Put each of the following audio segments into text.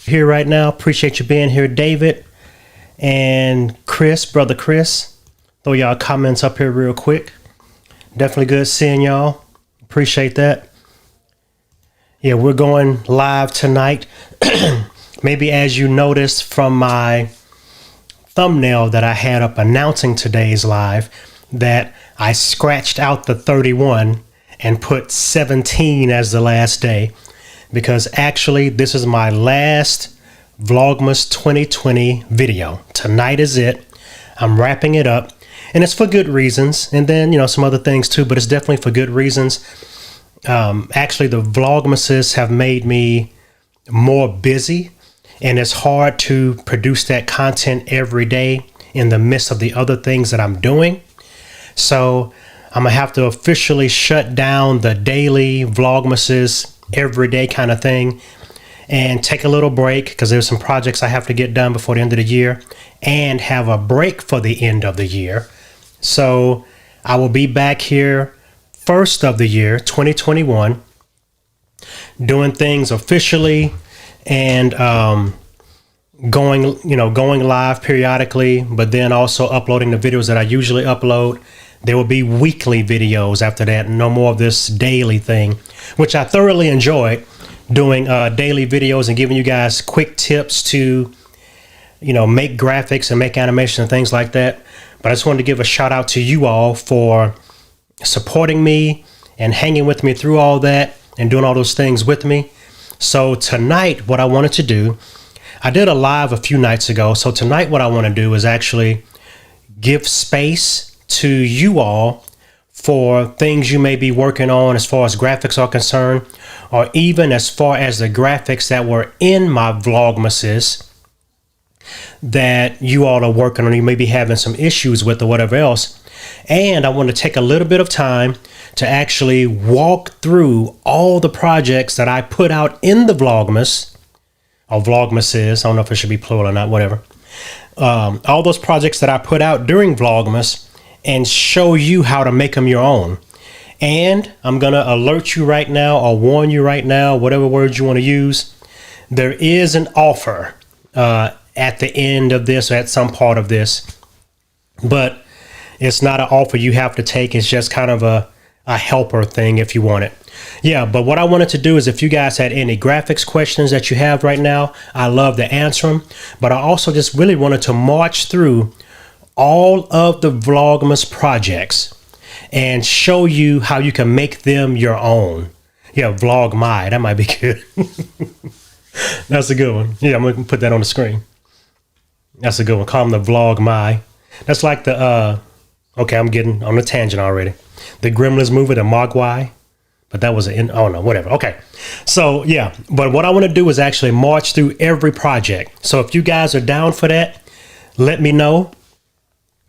Here right now, appreciate you being here, David and Chris, brother Chris. Throw y'all comments up here real quick. Definitely good seeing y'all. Appreciate that. Yeah, we're going live tonight. Maybe as you noticed from my thumbnail that I had up announcing today's live, that I scratched out the 31 and put 17 as the last day, because actually this is my last Vlogmas 2020 video. Tonight is it. I'm wrapping it up, and it's for good reasons, and then some other things too, but it's definitely for good reasons. Actually, the Vlogmases have made me more busy, and it's hard to produce that content every day in the midst of the other things that I'm doing. So I'm gonna have to officially shut down the daily Vlogmases every day kind of thing and take a little break, because there's some projects I have to get done before the end of the year, and have a break for the end of the year. So I will be back here first of the year 2021 doing things officially, and going live periodically, but then also uploading the videos that I usually upload. There will be weekly videos after that. No more of this daily thing, which I thoroughly enjoy doing, daily videos and giving you guys quick tips to, make graphics and make animation and things like that. But I just wanted to give a shout out to you all for supporting me and hanging with me through all that and doing all those things with me. So tonight, what I wanted to do, I did a live a few nights ago. So tonight, what I want to do is actually give space to you all for things you may be working on as far as graphics are concerned, or even as far as the graphics that were in my Vlogmases that you all are working on, you may be having some issues with or whatever else. And I want to take a little bit of time to actually walk through all the projects that I put out in the Vlogmas, or Vlogmases, I don't know if it should be plural or not, whatever. All those projects that I put out during Vlogmas, and show you how to make them your own. And I'm going to alert you right now, or warn you right now, whatever words you want to use. There is an offer at the end of this, or at some part of this, but it's not an offer you have to take. It's just kind of a helper thing if you want it. Yeah, but what I wanted to do is, if you guys had any graphics questions that you have right now, I love to answer them. But I also just really wanted to march through all of the Vlogmas projects and show you how you can make them your own. Yeah, Vlogmy, that might be good. That's a good one. Yeah, I'm going to put that on the screen. That's a good one. Call them the Vlogmy. That's like the, okay, I'm getting on a tangent already. The Gremlins movie, the Mogwai. But that was oh no, whatever. Okay. So yeah, but what I want to do is actually march through every project. So if you guys are down for that, let me know.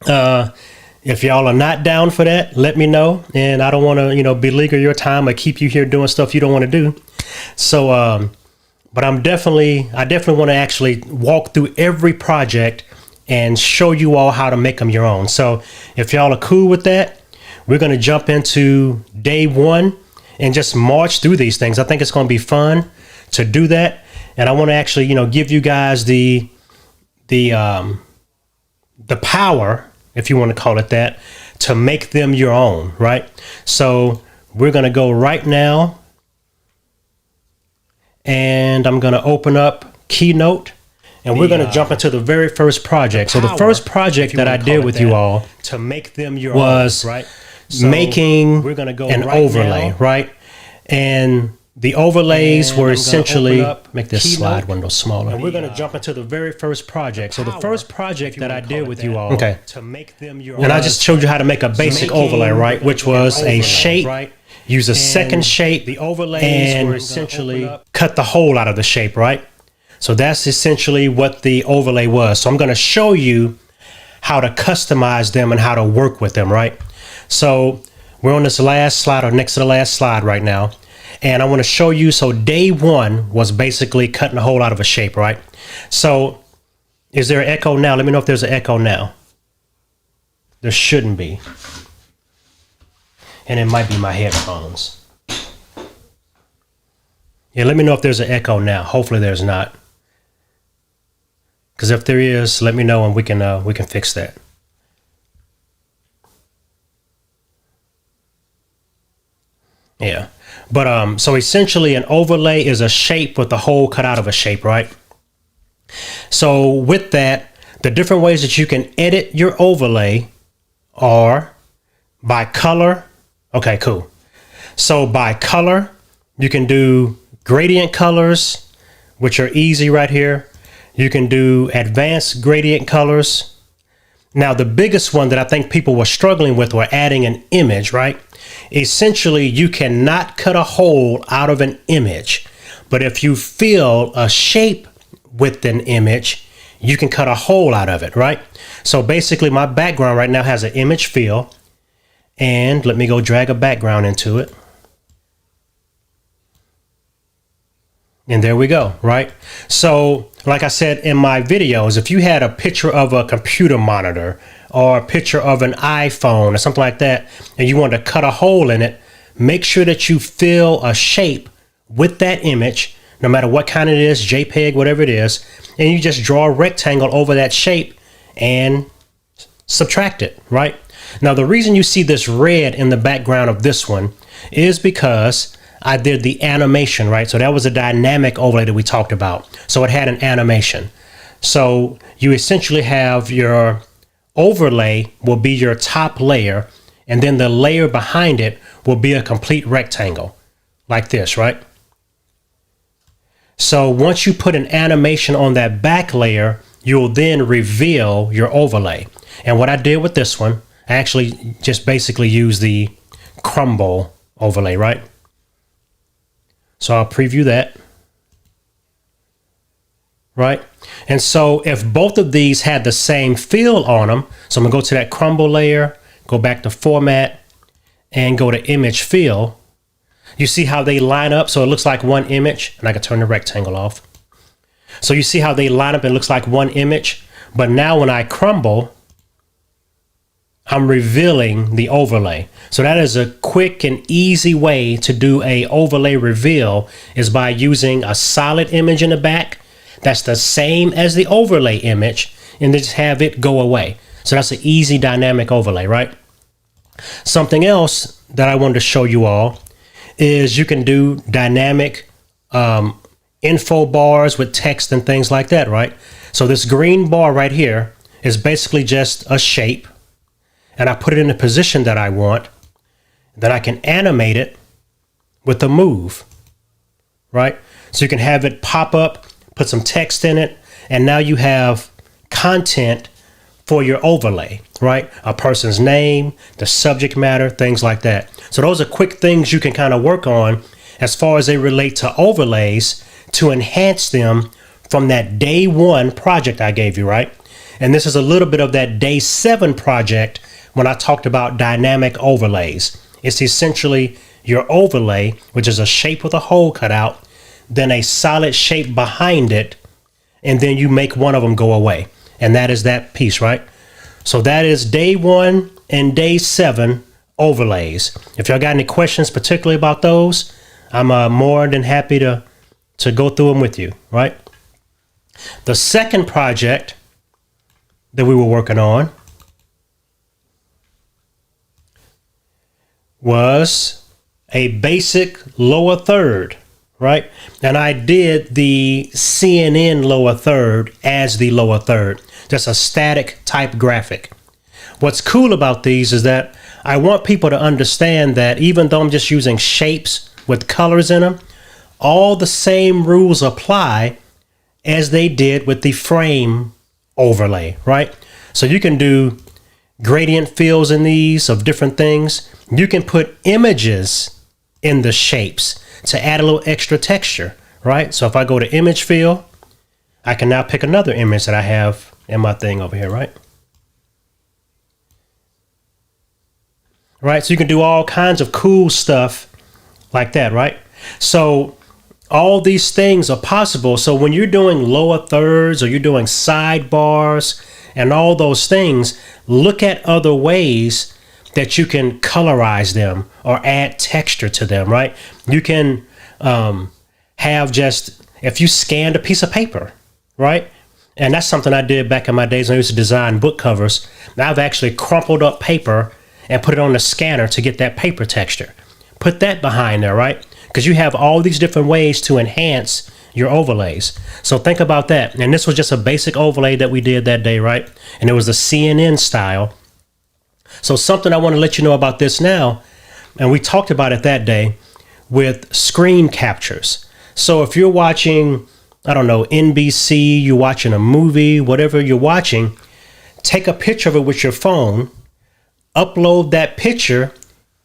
If y'all are not down for that, let me know. And I don't want to, beleaguer your time or keep you here doing stuff you don't want to do. So, but I definitely want to actually walk through every project and show you all how to make them your own. So if y'all are cool with that, we're going to jump into day one and just march through these things. I think it's going to be fun to do that. And I want to actually, give you guys the power, if you want to call it that, to make them your own, right? So we're going to go right now, and I'm going to open up Keynote, and we're going to jump into the very first project. So the first project that I did with you all to make them your was own, right? So making we're going to go an overlay, now, right? And the overlays were essentially, make this Keynote slide window smaller. And we're going to jump into the very first project. So the first project that I did with you all, okay, to make them your own. And I just showed you how to make a basic overlay, right? Which was a shape, right? Use a second shape, the overlays and were essentially cut the hole out of the shape, right? So that's essentially what the overlay was. So I'm going to show you how to customize them and how to work with them, right? So we're on this last slide, or next to the last slide right now. And I want to show you, so day one was basically cutting a hole out of a shape, right? So is there an echo now? Let me know if there's an echo now. There shouldn't be. And it might be my headphones. Yeah, let me know if there's an echo now. Hopefully there's not. Because if there is, let me know and we can fix that. Yeah. But so essentially an overlay is a shape with a hole cut out of a shape, right? So with that, the different ways that you can edit your overlay are by color. Okay, cool. So by color, you can do gradient colors, which are easy right here. You can do advanced gradient colors. Now, the biggest one that I think people were struggling with were adding an image, right? Essentially, you cannot cut a hole out of an image, but if you fill a shape with an image, you can cut a hole out of it, right? So basically, my background right now has an image fill, and let me go drag a background into it. And there we go, right? So like I said in my videos, if you had a picture of a computer monitor or a picture of an iPhone or something like that, and you want to cut a hole in it, make sure that you fill a shape with that image, no matter what kind it is, JPEG, whatever it is, and you just draw a rectangle over that shape and subtract it, right? Now, the reason you see this red in the background of this one is because I did the animation, right? So that was a dynamic overlay that we talked about. So it had an animation. So you essentially have your overlay will be your top layer, and then the layer behind it will be a complete rectangle like this, right? So once you put an animation on that back layer, you'll then reveal your overlay. And what I did with this one, I actually just basically use the crumble overlay, right? So I'll preview that, right? And so if both of these had the same fill on them, so I'm gonna go to that crumble layer, go back to format, and go to image fill. You see how they line up? So it looks like one image, and I can turn the rectangle off. So you see how they line up? It looks like one image, but now when I crumble, I'm revealing the overlay. So that is a quick and easy way to do a overlay reveal, is by using a solid image in the back that's the same as the overlay image, and then just have it go away. So that's an easy dynamic overlay, right? Something else that I wanted to show you all is you can do dynamic info bars with text and things like that, right? So this green bar right here is basically just a shape, and I put it in the position that I want. Then I can animate it with a move, right? So you can have it pop up, put some text in it, and now you have content for your overlay, right? A person's name, the subject matter, things like that. So those are quick things you can kind of work on as far as they relate to overlays to enhance them from that day 1 project I gave you, right? And this is a little bit of that day 7 project when I talked about dynamic overlays. It's essentially your overlay, which is a shape with a hole cut out, then a solid shape behind it, and then you make one of them go away. And that is that piece, right? So that is day 1 and day 7 overlays. If y'all got any questions particularly about those, I'm more than happy to go through them with you, right? The second project that we were working on was a basic lower third, right? And I did the CNN lower third as the lower third, just a static type graphic. What's cool about these is that I want people to understand that even though I'm just using shapes with colors in them, all the same rules apply as they did with the frame overlay, right? So you can do gradient fills in these of different things. You can put images in the shapes to add a little extra texture, right? So if I go to image fill, I can now pick another image that I have in my thing over here, right? Right, so you can do all kinds of cool stuff like that, right? So all these things are possible. So when you're doing lower thirds or you're doing sidebars and all those things, look at other ways that you can colorize them or add texture to them, right? You can have just, if you scanned a piece of paper, right? And that's something I did back in my days when I used to design book covers. Now I've actually crumpled up paper and put it on the scanner to get that paper texture. Put that behind there, right? Because you have all these different ways to enhance your overlays. So think about that. And this was just a basic overlay that we did that day, right? And it was the CNN style. So something I want to let you know about this now, and we talked about it that day, with screen captures. So if you're watching, I don't know, NBC, you're watching a movie, whatever you're watching, take a picture of it with your phone, upload that picture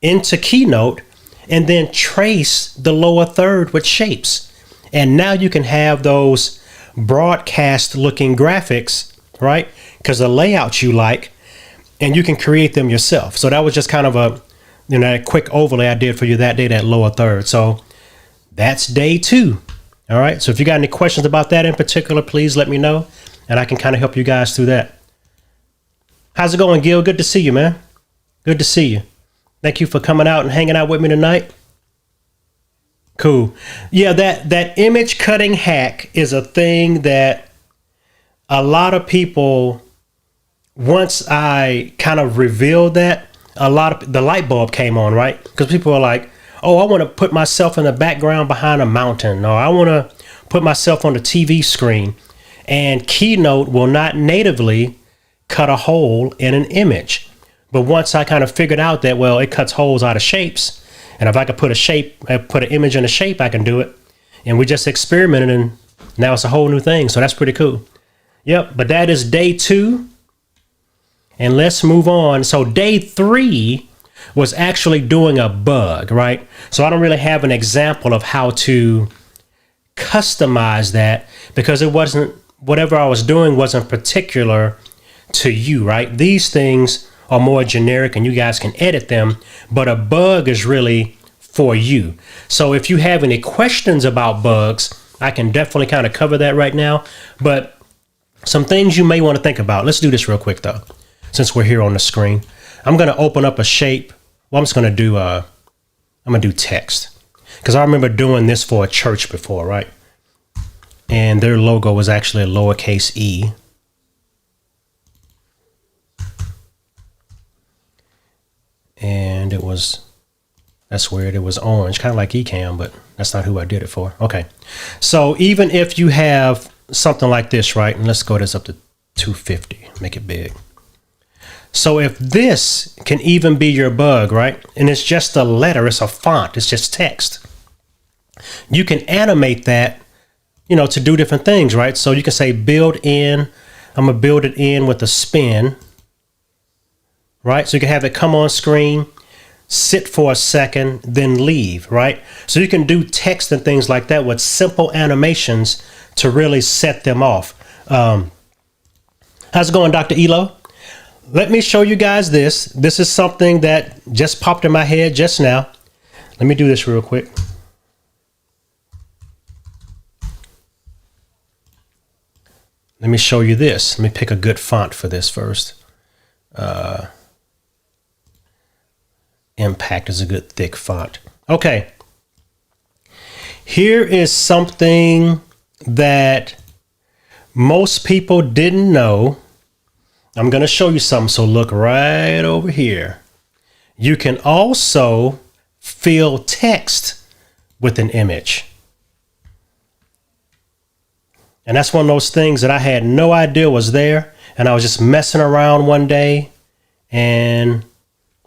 into Keynote, and then trace the lower third with shapes. And now you can have those broadcast looking graphics, right? Because the layouts you like, and you can create them yourself. So that was just kind of a, a quick overlay I did for you that day, that lower third. So that's day 2. All right. So if you got any questions about that in particular, please let me know, and I can kind of help you guys through that. How's it going, Gil? Good to see you, man. Good to see you. Thank you for coming out and hanging out with me tonight. Cool. Yeah, that image cutting hack is a thing that a lot of people, once I kind of revealed that, the light bulb came on, right? Because people are like, oh, I want to put myself in the background behind a mountain, or I want to put myself on the TV screen. And Keynote will not natively cut a hole in an image. But once I kind of figured out that, well, it cuts holes out of shapes, and if I could put an image in a shape, I can do it. And we just experimented, and now it's a whole new thing. So that's pretty cool. Yep. But that is day 2. And let's move on. So day 3 was actually doing a bug, right? So I don't really have an example of how to customize that because it wasn't, whatever I was doing wasn't particular to you, right? These things are more generic and you guys can edit them, but a bug is really for you. So if you have any questions about bugs, I can definitely kind of cover that right now, but some things you may want to think about. Let's do this real quick though, since we're here on the screen. I'm going to open up a shape. Well, I'm just going to do, I'm going to do text because I remember doing this for a church before, right? And their logo was actually a lowercase e. And it was, that's weird. It was orange, kind of like Ecamm, but that's not who I did it for. Okay. So even if you have something like this, right? And let's go this up to 250, make it big. So if this can even be your bug, right? And it's just a letter, it's a font, it's just text. You can animate that, you know, to do different things, right? So you can say build in, I'm gonna build it in with a spin, right? So you can have it come on screen, sit for a second, then leave, right? So you can do text and things like that with simple animations to really set them off. How's it going, Dr. Elo? Let me show you guys this. This is something that just popped in my head just now. Let me do this real quick. Let me show you this. Let me pick a good font for this first. Impact is a good thick font. Okay. Here is something that most people didn't know. I'm going to show you something. So look right over here. You can also fill text with an image. And that's one of those things that I had no idea was there. And I was just messing around one day and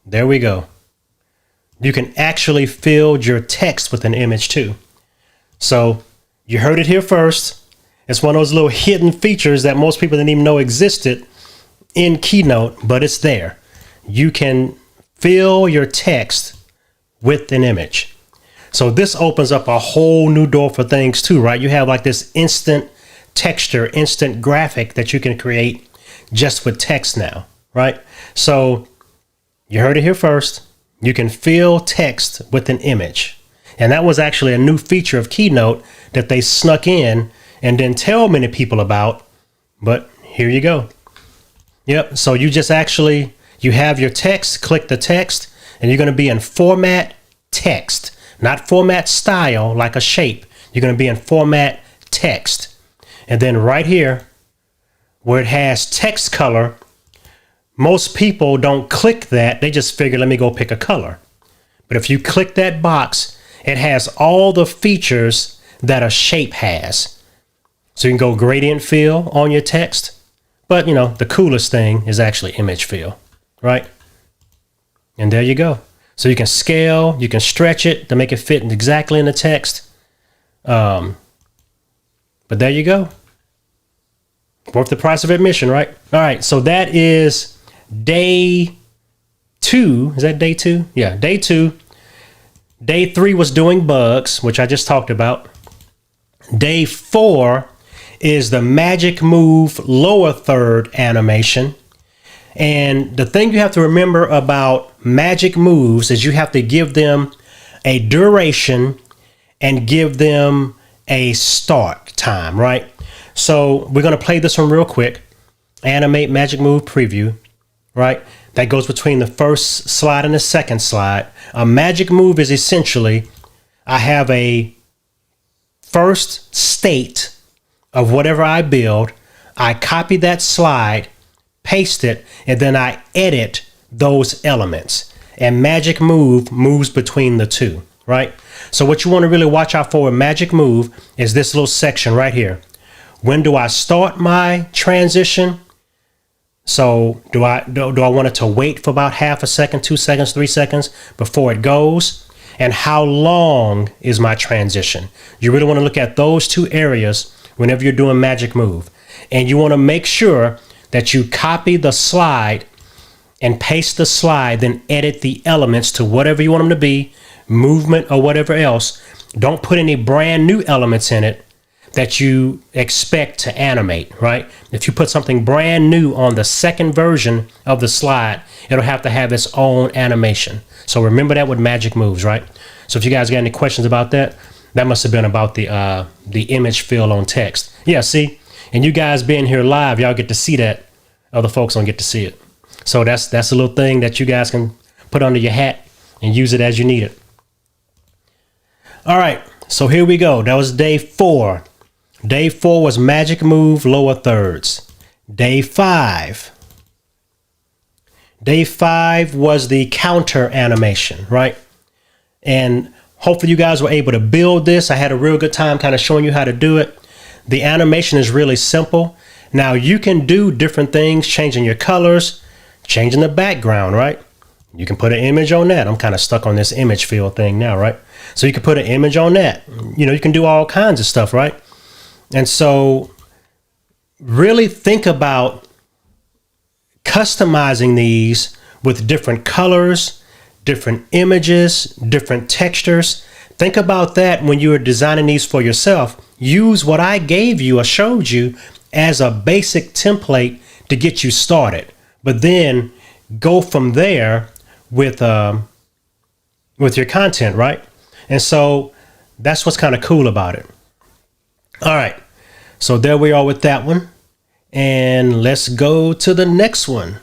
there we go. You can actually fill your text with an image too. So you heard it here first. It's one of those little hidden features that most people didn't even know existed in Keynote, but it's there. You can fill your text with an image. So this opens up a whole new door for things too, right? You have like this instant texture, instant graphic that you can create just with text now, right? So you heard it here first. You can fill text with an image. And that was actually a new feature of Keynote that they snuck in and didn't tell many people about, but here you go. Yep, so you just actually, you have your text, click the text, and you're gonna be in format text, not format style like a shape. You're gonna be in format text. And then right here, where it has text color, most people don't click that. They just figure, let me go pick a color. But if you click that box, it has all the features that a shape has. So you can go gradient fill on your text. But, you know, the coolest thing is actually image fill, right? And there you go. So you can scale, you can stretch it to make it fit exactly in the text. But there you go. Worth the price of admission, right? All right, so that is day 2. Is that day 2? Yeah, day 2. Day 3 was doing bugs, which I just talked about. Day 4 is the magic move lower third animation. And the thing you have to remember about magic moves is you have to give them a duration and give them a start time, right? So we're going to play this one real quick. Animate magic move preview, right? That goes between the first slide and the second slide. A magic move is essentially, I have a first state of whatever I build, I copy that slide, paste it, and then I edit those elements. And magic move moves between the two, right? So what you want to really watch out for with magic move is this little section right here. When do I start my transition? So do I want it to wait for about half a second, 2 seconds, 3 seconds before it goes? And how long is my transition? You really want to look at those two areas whenever you're doing magic move. And you want to make sure that you copy the slide and paste the slide, then edit the elements to whatever you want them to be, movement or whatever else. Don't put any brand new elements in it that you expect to animate, right? If you put something brand new on the second version of the slide, it'll have to have its own animation. So remember that with magic moves, right? So if you guys got any questions about that, that must have been about the image fill on text. Yeah, see? And you guys being here live, y'all get to see that. Other folks don't get to see it. So that's a little thing that you guys can put under your hat and use it as you need it. All right, so here we go. That was day 4. Day 4 was magic move lower thirds. Day 5. Day 5 was the counter animation, right? And hopefully you guys were able to build this. I had a real good time kind of showing you how to do it. The animation is really simple. Now you can do different things, changing your colors, changing the background, right? You can put an image on that. I'm kind of stuck on this image fill thing now, right? So you can put an image on that. You know, you can do all kinds of stuff, right? And so really think about customizing these with different colors, different images, different textures. Think about that when you are designing these for yourself. Use what I gave you or showed you as a basic template to get you started. But then go from there with your content, right? And so that's what's kind of cool about it. All right. So there we are with that one. And let's go to the next one.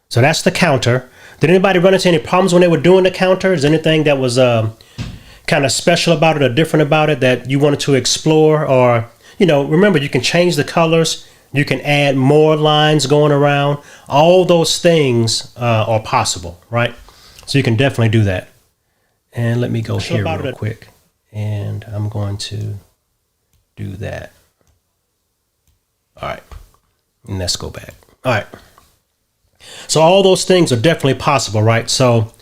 So that's the counter. Did anybody run into any problems when they were doing the counter? Is there anything that was kind of special about it or different about it that you wanted to explore? Or, you know, remember, you can change the colors. You can add more lines going around. All those things are possible, right? So you can definitely do that. And let me go here real quick. And I'm going to do that. All right. And let's go back. All right. So all those things are definitely possible, right? So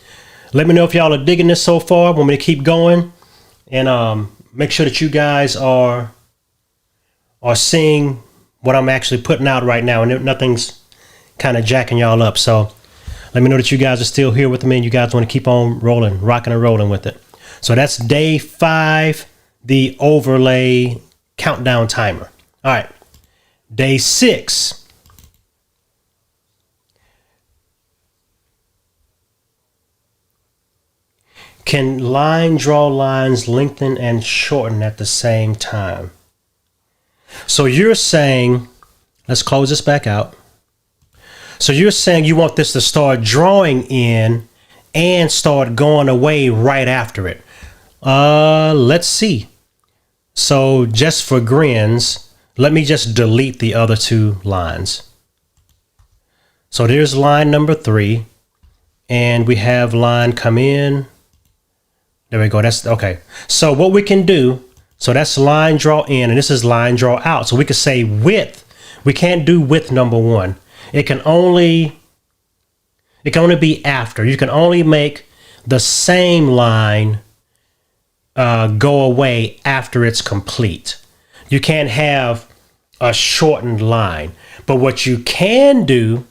let me know if y'all are digging this so far. Want me to keep going? And make sure that you guys are seeing what I'm actually putting out right now, and nothing's kind of jacking y'all up. So let me know that you guys are still here with me and you guys want to keep on rolling, rocking and rolling with it. So that's day 5, the overlay countdown timer. All right. Day 6. Can line draw lines lengthen and shorten at the same time? So you're saying, let's close this back out. So you're saying you want this to start drawing in and start going away right after it. Let's see. So just for grins, let me just delete the other 2 lines. So there's line number 3, and we have line come in. There we go. That's okay. So what we can do, so that's line draw in, and this is line draw out. So we could say width. We can't do width number 1. It can only be after. You can only make the same line go away after it's complete. You can't have a shortened line. But what you can do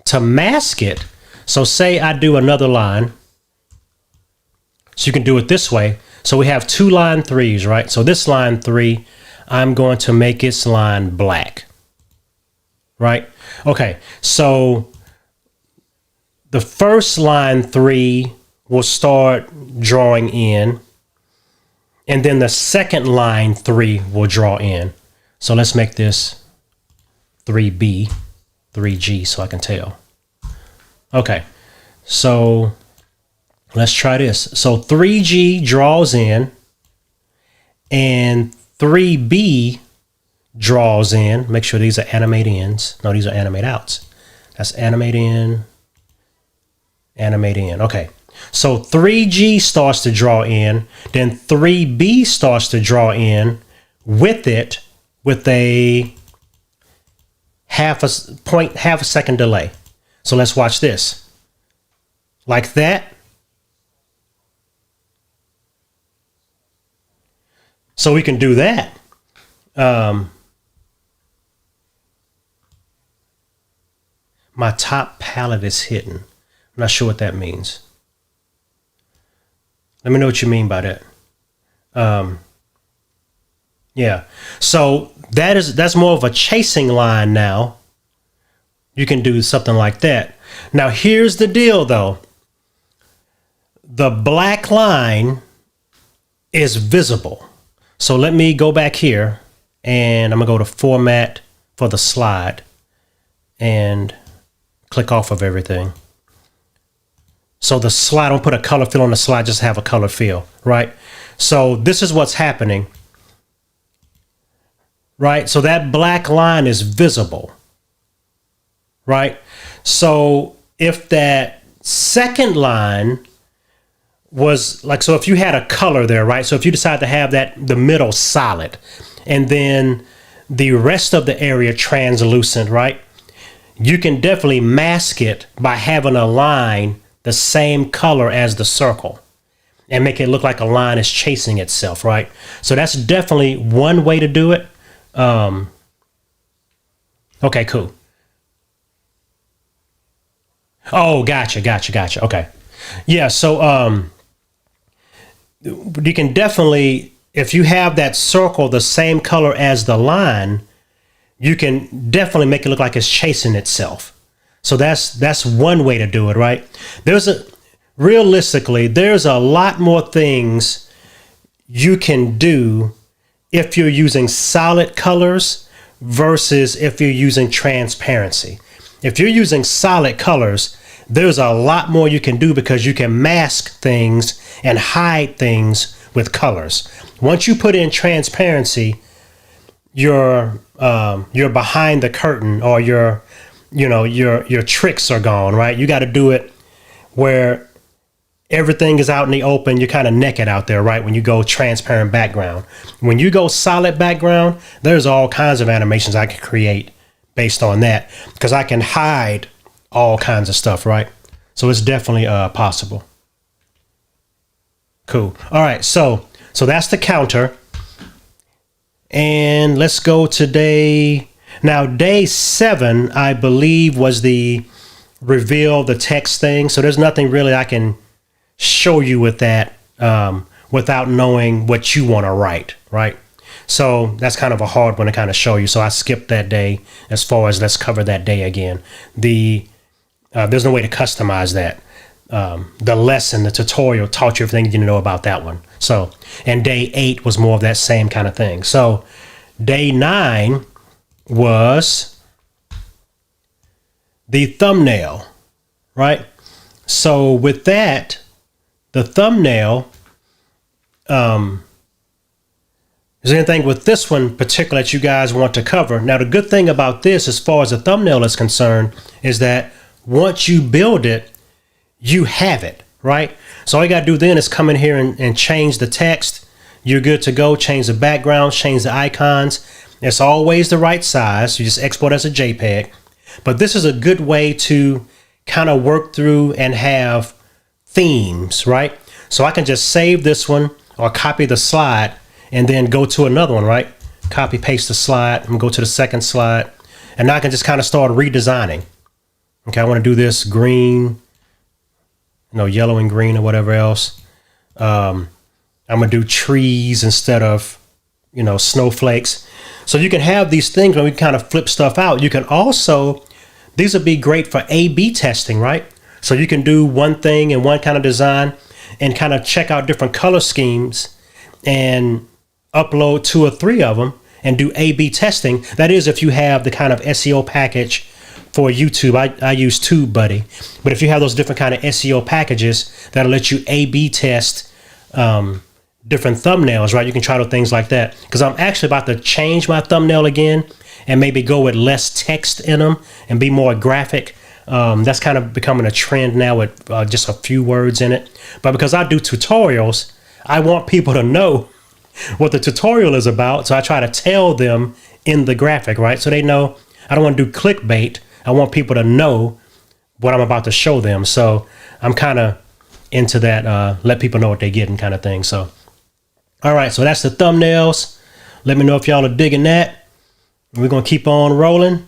to mask it, so say I do another line. So you can do it this way. So we have 2 line 3s, right? So this line 3, I'm going to make its line black, right? Okay, so the first line 3 will start drawing in, and then the second line 3 will draw in. So let's make this 3B, 3G, so I can tell. Okay, so let's try this. So 3G draws in and 3B draws in. Make sure these are animate ins. No, these are animate outs. That's animate in, animate in. Okay. So 3G starts to draw in, then 3B starts to draw in with it with a half a second delay. So let's watch this. Like that. So we can do that. My top palette is hidden. I'm not sure what that means. Let me know what you mean by that. Yeah. So that's more of a chasing line now. You can do something like that. Now here's the deal though. The black line is visible. So let me go back here and I'm gonna go to format for the slide and click off of everything. So the slide, don't put a color fill on the slide, just have a color fill, right? So this is what's happening, right? So that black line is visible, right? So if that second line was like, so if you had a color there, right? So if you decide to have that, the middle solid, and then the rest of the area translucent, right? You can definitely mask it by having a line the same color as the circle and make it look like a line is chasing itself, right? So that's definitely one way to do it. Okay, cool. Oh, gotcha. Okay. Yeah, so you can definitely, if you have that circle the same color as the line, you can definitely make it look like it's chasing itself. So that's one way to do it, right? Realistically, there's a lot more things you can do if you're using solid colors versus if you're using transparency. If you're using solid colors, there's a lot more you can do because you can mask things and hide things with colors. Once you put in transparency, you're behind the curtain, or your tricks are gone, right? You got to do it where everything is out in the open. You're kind of naked out there, right? When you go transparent background. When you go solid background, there's all kinds of animations I can create based on that, because I can hide all kinds of stuff, right? So it's definitely possible. Cool. All right, so that's the counter. And let's go to day 7, I believe, was the reveal the text thing. So there's nothing really I can show you with that without knowing what you want to write, right? So that's kind of a hard one to kind of show you. So I skipped that day as far as let's cover that day again. There's no way to customize that. The lesson, the tutorial taught you everything you need to know about that one. So, and day 8 was more of that same kind of thing. So day 9 was the thumbnail, right? So with that, the thumbnail, is there anything with this one particular that you guys want to cover? Now, the good thing about this, as far as the thumbnail is concerned, is that once you build it, you have it, right? So all you got to do then is come in here and change the text. You're good to go. Change the background, change the icons. It's always the right size. You just export as a JPEG. But this is a good way to kind of work through and have themes, right? So I can just save this one or copy the slide and then go to another one, right? Copy, paste the slide and go to the second slide. And now I can just kind of start redesigning. Okay, I want to do this green, yellow and green or whatever else. I'm going to do trees instead of, snowflakes. So you can have these things when we kind of flip stuff out. You can also, these would be great for A/B testing, right? So you can do one thing in one kind of design and kind of check out different color schemes and upload 2 or 3 of them and do A/B testing. That is, if you have the kind of SEO package for YouTube. I use TubeBuddy, but if you have those different kind of SEO packages that'll let you A/B test different thumbnails, right? You can try to things like that, because I'm actually about to change my thumbnail again and maybe go with less text in them and be more graphic. That's kind of becoming a trend now with just a few words in it. But because I do tutorials, I want people to know what the tutorial is about. So I try to tell them in the graphic, right? So they know. I don't want to do clickbait. I want people to know what I'm about to show them. So I'm kind of into that, let people know what they're getting kind of thing. So, all right, so that's the thumbnails. Let me know if y'all are digging that. We're going to keep on rolling.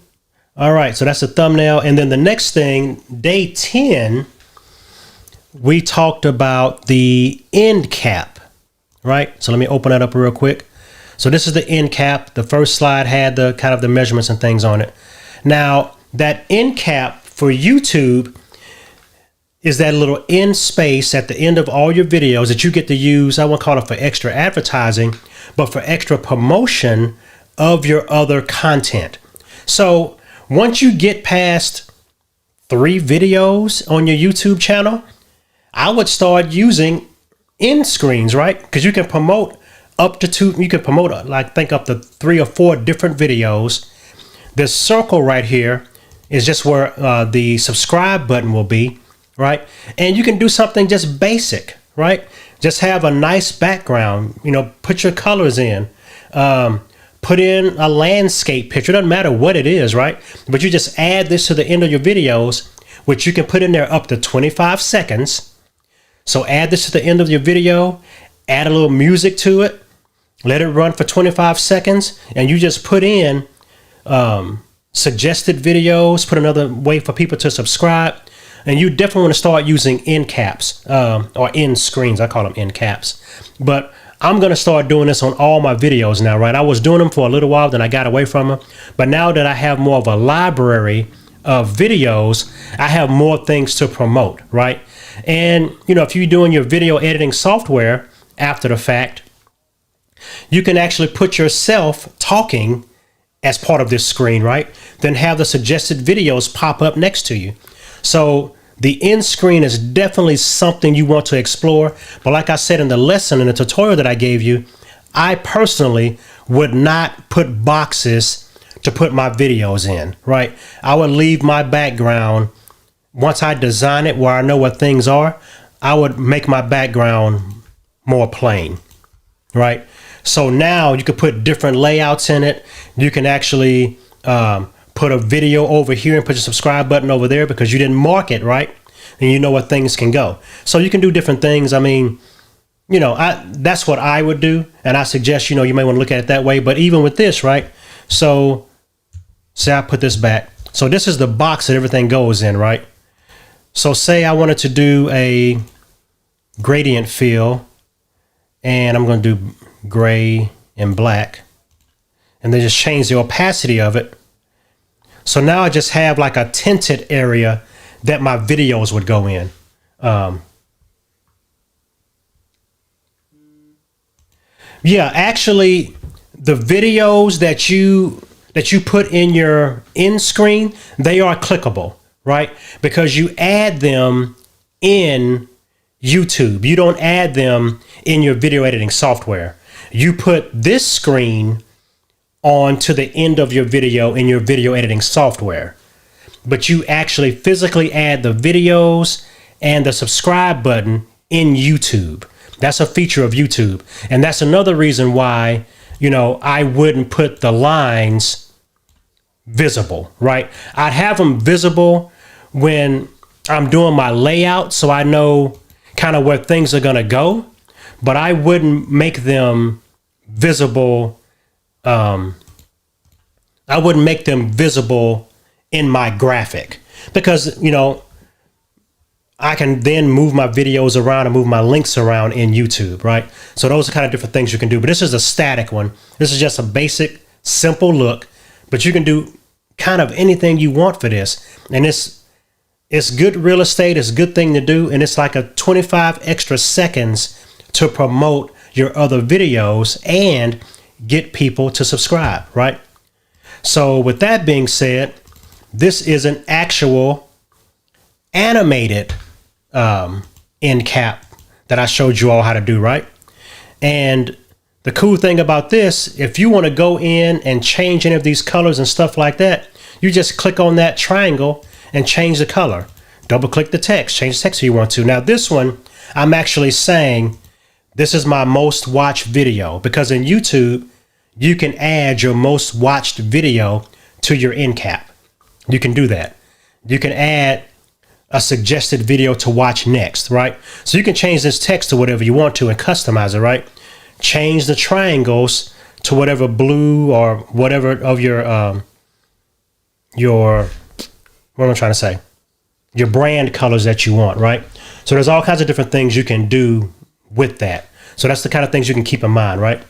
All right, so that's the thumbnail. And then the next thing, day 10, we talked about the end cap, right? So let me open that up real quick. So this is the end cap. The first slide had the kind of the measurements and things on it. Now, that end cap for YouTube is that little end space at the end of all your videos that you get to use. I won't call it for extra advertising, but for extra promotion of your other content. So once you get past 3 videos on your YouTube channel, I would start using end screens, right? Because you can promote up to 2, you can promote like think up to 3 or 4 different videos. This circle right here is just where the subscribe button will be, right? And you can do something just basic, right? Just have a nice background, you know, put your colors in, put in a landscape picture. It doesn't matter what it is, right? But you just add this to the end of your videos, which you can put in there up to 25 seconds. So add this to the end of your video, add a little music to it, let it run for 25 seconds, and you just put in suggested videos, put another way for people to subscribe. And you definitely want to start using end caps or end screens. I call them end caps. But I'm going to start doing this on all my videos now, right? I was doing them for a little while, then I got away from them. But now that I have more of a library of videos, I have more things to promote, right? And, you know, if you're doing your video editing software after the fact, you can actually put yourself talking as part of this screen, right? Then have the suggested videos pop up next to you. So the end screen is definitely something you want to explore. But like I said in the lesson, in the tutorial that I gave you, I personally would not put boxes to put my videos in, right? I would leave my background. Once I design it where I know what things are, I would make my background more plain, right? So now you could put different layouts in it. You can actually put a video over here and put your subscribe button over there because you didn't mark it, right? And you know what things can go. So you can do different things. I mean, you know, that's what I would do. And I suggest, you know, you may want to look at it that way. But even with this, right? So say I put this back. So this is the box that everything goes in, right? So say I wanted to do a gradient fill, and I'm going to do gray and black, and then just change the opacity of it. So now I just have like a tinted area that my videos would go in. Yeah, actually, the videos that you put in your end screen, they are clickable, right? Because you add them in YouTube. You don't add them in your video editing software. You put this screen onto the end of your video in your video editing software. But you actually physically add the videos and the subscribe button in YouTube. That's a feature of YouTube. And that's another reason why, you know, I wouldn't put the lines visible, right? I'd have them visible when I'm doing my layout so I know kind of where things are going to go, but I wouldn't make them visible. I wouldn't make them visible in my graphic because, you know, I can then move my videos around and move my links around in YouTube, right? So those are kind of different things you can do. But this is a static one. This is just a basic, simple look, but you can do kind of anything you want for this. And it's good real estate. It's a good thing to do. And it's like a 25 extra seconds to promote your other videos and get people to subscribe, right? So with that being said, this is an actual animated end cap that I showed you all how to do, right? And the cool thing about this, if you want to go in and change any of these colors and stuff like that, you just click on that triangle and change the color. Double click the text, change the text if you want to. Now this one, I'm actually saying this is my most watched video because in YouTube, you can add your most watched video to your end cap. You can do that. You can add a suggested video to watch next, right? So you can change this text to whatever you want to and customize it, right? Change the triangles to whatever blue or whatever of your your, what am I trying to say? Your brand colors that you want, right? So there's all kinds of different things you can do with that. So that's the kind of things you can keep in mind, right?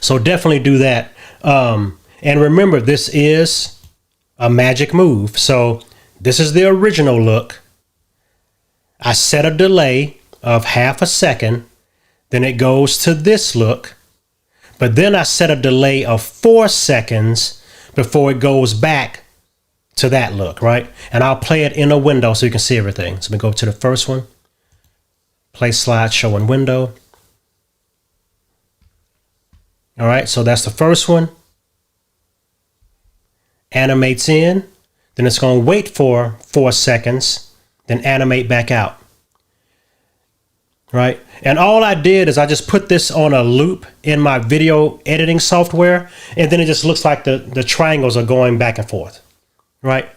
So definitely do that. And remember, this is a magic move. So this is the original look. I set a delay of half a second. Then it goes to this look. But then I set a delay of 4 seconds before it goes back to that look, right? And I'll play it in a window so you can see everything. So we go to the first one. Play slideshow in window. All right, so that's the first one. Animates in. Then it's going to wait for 4 seconds. Then animate back out. Right? And all I did is I just put this on a loop in my video editing software. And then it just looks like the triangles are going back and forth. Right?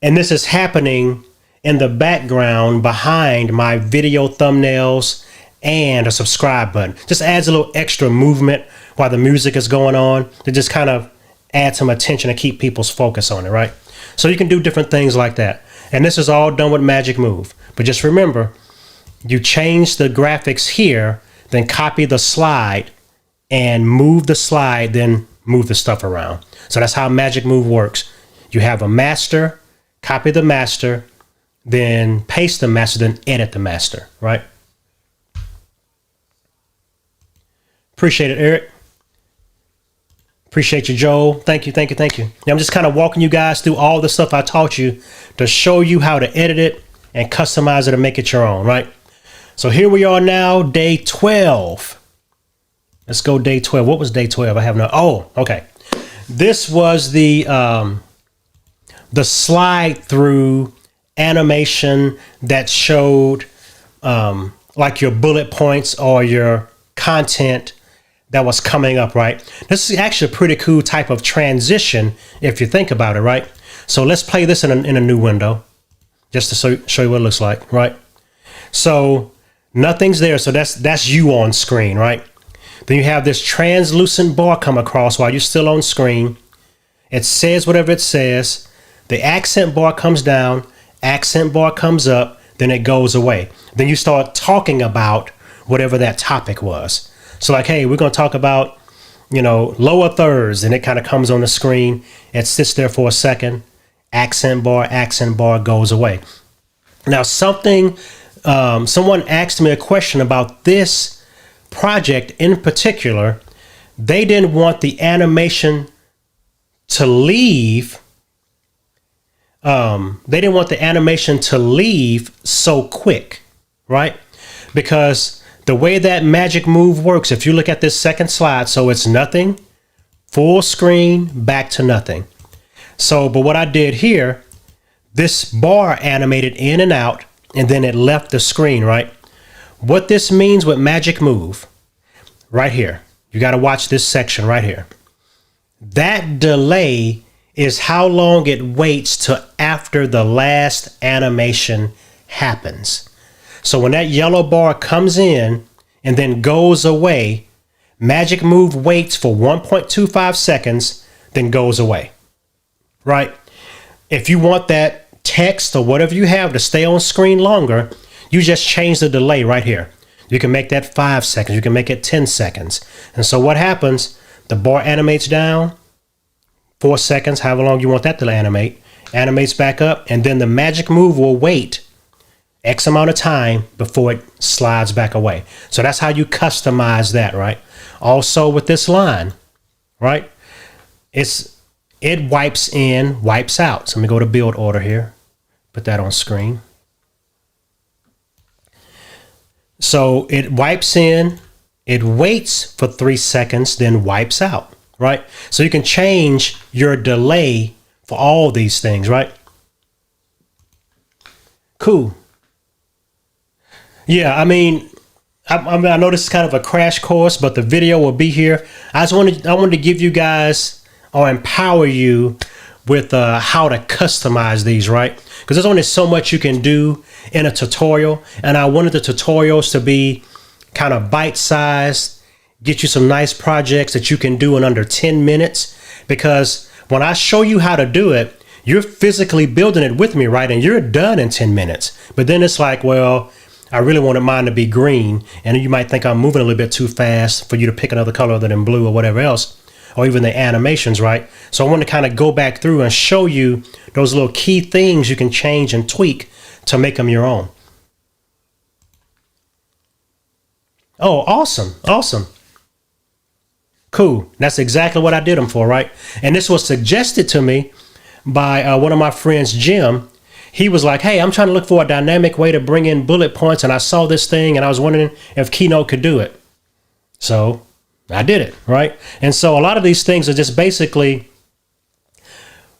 And this is happening in the background behind my video thumbnails and a subscribe button. Just adds a little extra movement while the music is going on to just kind of add some attention and keep people's focus on it, right? So you can do different things like that. And this is all done with Magic Move. But just remember, you change the graphics here, then copy the slide and move the slide, then move the stuff around. So that's how Magic Move works. You have a master, copy the master, then paste the master, then edit the master, right? Appreciate it, Eric. Appreciate you, Joel. Thank you, thank you, thank you. I'm just kind of walking you guys through all the stuff I taught you to show you how to edit it and customize it and make it your own, right? So here we are now, day 12. Let's go day 12. What was day 12? I have no, oh, okay. This was the slide through animation that showed like your bullet points or your content that was coming up, right? This is actually a pretty cool type of transition if you think about it, right? So let's play this in a new window just to show you what it looks like, right? So nothing's there. So that's you on screen, right? Then you have this translucent bar come across while you're still on screen. It says whatever it says. The accent bar comes down, accent bar comes up, then it goes away. Then you start talking about whatever that topic was. So like, hey, we're going to talk about, lower thirds, and it kind of comes on the screen. It sits there for a second. Accent bar goes away. Now someone asked me a question about this project in particular. They didn't want the animation to leave. They didn't want the animation to leave so quick, right? Because the way that Magic Move works, if you look at this second slide, so it's nothing, full screen, back to nothing. So, but what I did here, this bar animated in and out, and then it left the screen, right? What this means with Magic Move, right here, you got to watch this section right here. That delay is how long it waits till after the last animation happens. So when that yellow bar comes in and then goes away, Magic Move waits for 1.25 seconds, then goes away, right? If you want that text or whatever you have to stay on screen longer, you just change the delay right here. You can make that 5 seconds. You can make it 10 seconds. And so what happens? The bar animates down, 4 seconds, however long you want that to animate, animates back up, and then the Magic Move will wait X amount of time before it slides back away. So that's how you customize that, right? Also with this line, right? It wipes in, wipes out. So let me go to build order here. Put that on screen. So it wipes in, it waits for 3 seconds, then wipes out, right? So you can change your delay for all these things, right? Cool. Yeah, I mean, I know this is kind of a crash course, but the video will be here. I wanted to give you guys or empower you with how to customize these, right? Because there's only so much you can do in a tutorial, and I wanted the tutorials to be kind of bite-sized, get you some nice projects that you can do in under 10 minutes. Because when I show you how to do it, you're physically building it with me, right? And you're done in 10 minutes. But then it's like, well, I really wanted mine to be green. And you might think I'm moving a little bit too fast for you to pick another color other than blue or whatever else, or even the animations, right? So I want to kind of go back through and show you those little key things you can change and tweak to make them your own. Oh, awesome. Awesome. Cool. That's exactly what I did them for, right? And this was suggested to me by one of my friends, Jim. He was like, hey, I'm trying to look for a dynamic way to bring in bullet points. And I saw this thing and I was wondering if Keynote could do it. So I did it, right? And so a lot of these things are just basically,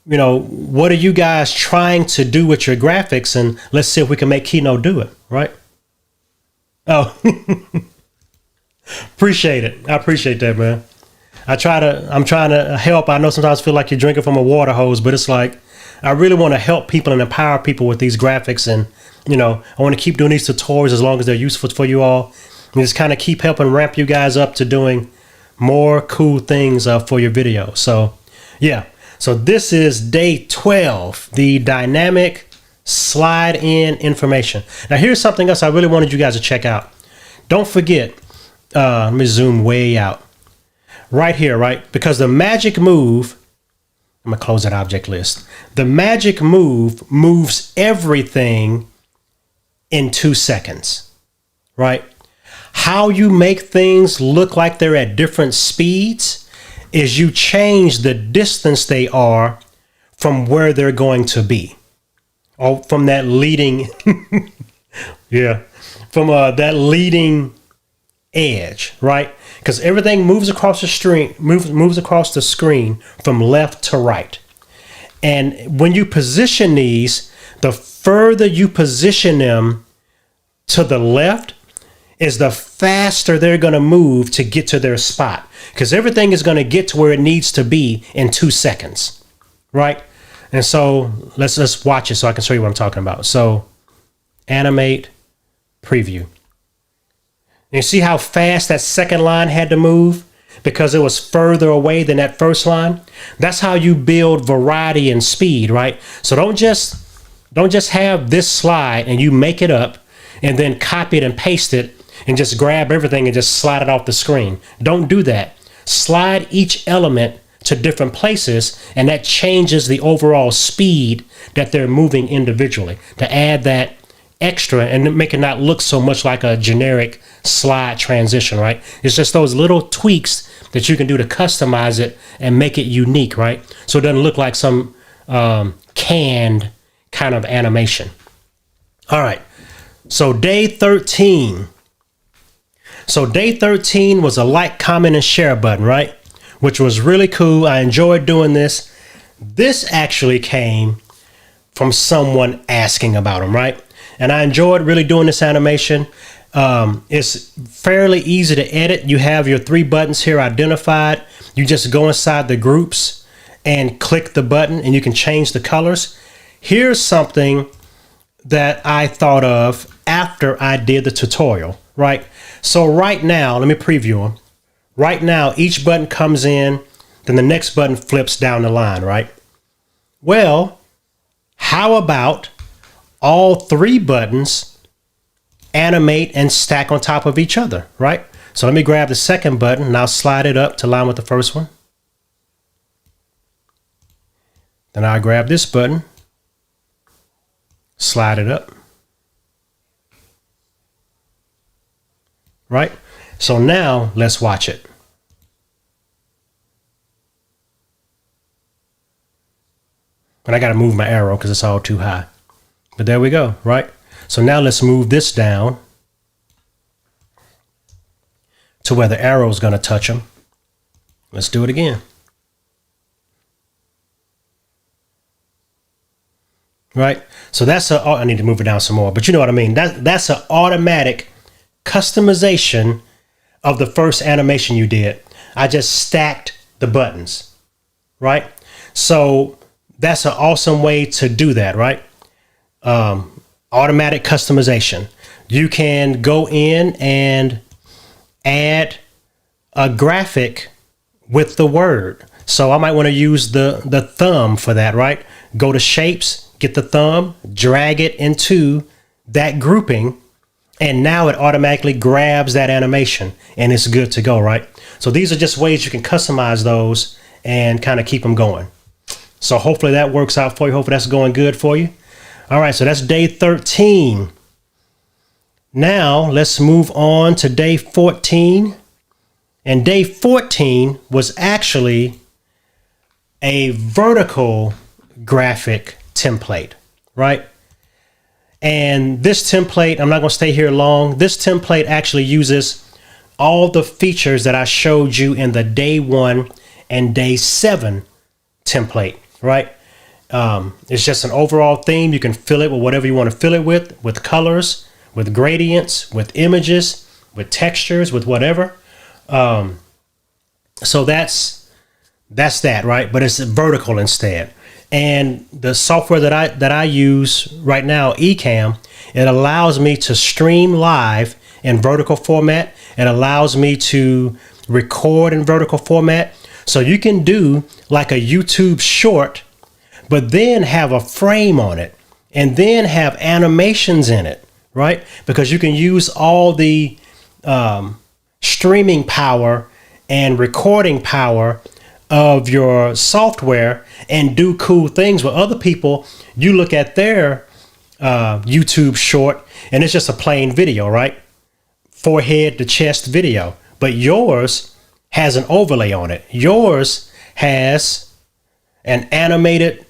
you know, what are you guys trying to do with your graphics? And let's see if we can make Keynote do it, right? Oh, appreciate it. I appreciate that, man. I'm trying to help. I know sometimes I feel like you're drinking from a water hose, but it's like, I really want to help people and empower people with these graphics. And, you know, I want to keep doing these tutorials as long as they're useful for you all. And just kind of keep helping ramp you guys up to doing more cool things for your video. So, yeah. So this is day 12, the dynamic slide in information. Now, here's something else I really wanted you guys to check out. Don't forget, let me zoom way out. Right here, right? Because the magic move, I'm going to close that object list. The magic move moves everything in 2 seconds, right? How you make things look like they're at different speeds is you change the distance they are from where they're going to be. Or from that leading, yeah, from that leading edge, right? Because everything moves across the screen, moves across the screen from left to right. And when you position these, the further you position them to the left is the faster they're going to move to get to their spot. Because everything is going to get to where it needs to be in 2 seconds, right? And so let's watch it so I can show you what I'm talking about. So animate, preview. You see how fast that second line had to move because it was further away than that first line? That's how you build variety and speed, right? So don't just have this slide and you make it up and then copy it and paste it and just grab everything and just slide it off the screen. Don't do that. Slide each element to different places, and that changes the overall speed that they're moving individually to add that extra and make it not look so much like a generic slide transition, right? It's just those little tweaks that you can do to customize it and make it unique, right? So it doesn't look like some canned kind of animation. All right. So day 13. So day 13 was a like, comment, and share button, right? Which was really cool. I enjoyed doing this. This actually came from someone asking about them, right? And I enjoyed really doing this animation. It's fairly easy to edit. You have your 3 buttons here identified. You just go inside the groups and click the button and you can change the colors. Here's something that I thought of after I did the tutorial, right? So right now, let me preview them. Right now, each button comes in, then the next button flips down the line, right? Well, how about all 3 buttons animate and stack on top of each other, right? So let me grab the second button and I'll slide it up to line with the first one. Then I'll grab this button, slide it up. Right? So now let's watch it. And I got to move my arrow because it's all too high. But there we go, right? So now let's move this down to where the arrow is going to touch them. Let's do it again. Right? So that's I need to move it down some more, but you know what I mean? That's an automatic customization of the first animation you did. I just stacked the buttons, right? So that's an awesome way to do that, right? Automatic customization. You can go in and add a graphic with the word. So I might want to use the thumb for that, right? Go to shapes, get the thumb, drag it into that grouping, and now it automatically grabs that animation and it's good to go, right? So these are just ways you can customize those and kind of keep them going. So hopefully that works out for you. Hopefully that's going good for you. All right, so that's day 13. Now let's move on to day 14. And day 14 was actually a vertical graphic template, right? And this template, I'm not going to stay here long. This template actually uses all the features that I showed you in the day 1 and day 7 template, right? It's just an overall theme. You can fill it with whatever you want to fill it with colors, with gradients, with images, with textures, with whatever. So that's that, right? But it's vertical instead. And the software that I use right now, Ecamm, it allows me to stream live in vertical format. It allows me to record in vertical format. So you can do like a YouTube short, but then have a frame on it and then have animations in it, right? Because you can use all the streaming power and recording power of your software and do cool things with other people. You look at their YouTube short and it's just a plain video, right? Forehead to chest video, but yours has an overlay on it. Yours has an animated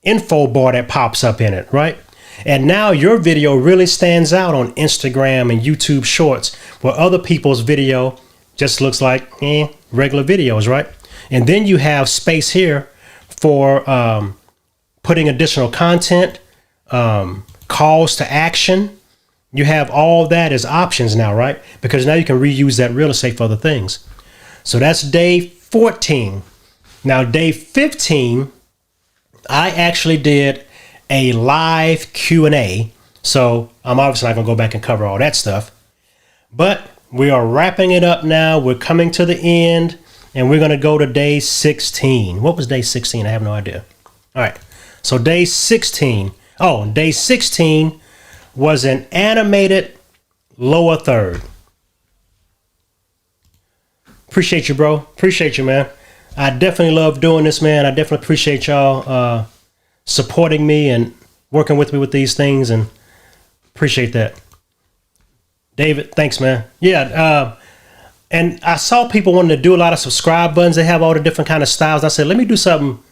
info bar that pops up in it, right? And now your video really stands out on Instagram and YouTube shorts, where other people's video just looks like regular videos, right? And then you have space here for putting additional content, calls to action. You have all that as options now, right? Because now you can reuse that real estate for other things. So that's day 14. Now, day 15, I actually did a live Q&A. So I'm obviously not going to go back and cover all that stuff. But we are wrapping it up now. We're coming to the end. And we're going to go to day 16. What was day 16? I have no idea. All right. So day 16. Oh, day 16 was an animated lower third. Appreciate you, bro. Appreciate you, man. I definitely love doing this, man. I definitely appreciate y'all supporting me and working with me with these things, and appreciate that. David, thanks, man. Yeah. And I saw people wanting to do a lot of subscribe buttons. They have all the different kind of styles. I said, let me do something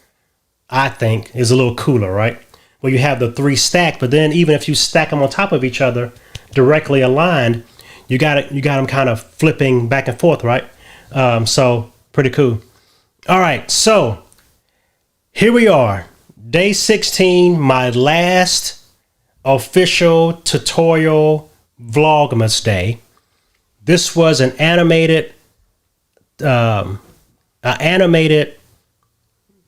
I think is a little cooler, right? Where you have the 3 stacked, but then even if you stack them on top of each other, directly aligned, you got them kind of flipping back and forth, right? So pretty cool. All right, so here we are, day 16, my last official tutorial Vlogmas day. This was an animated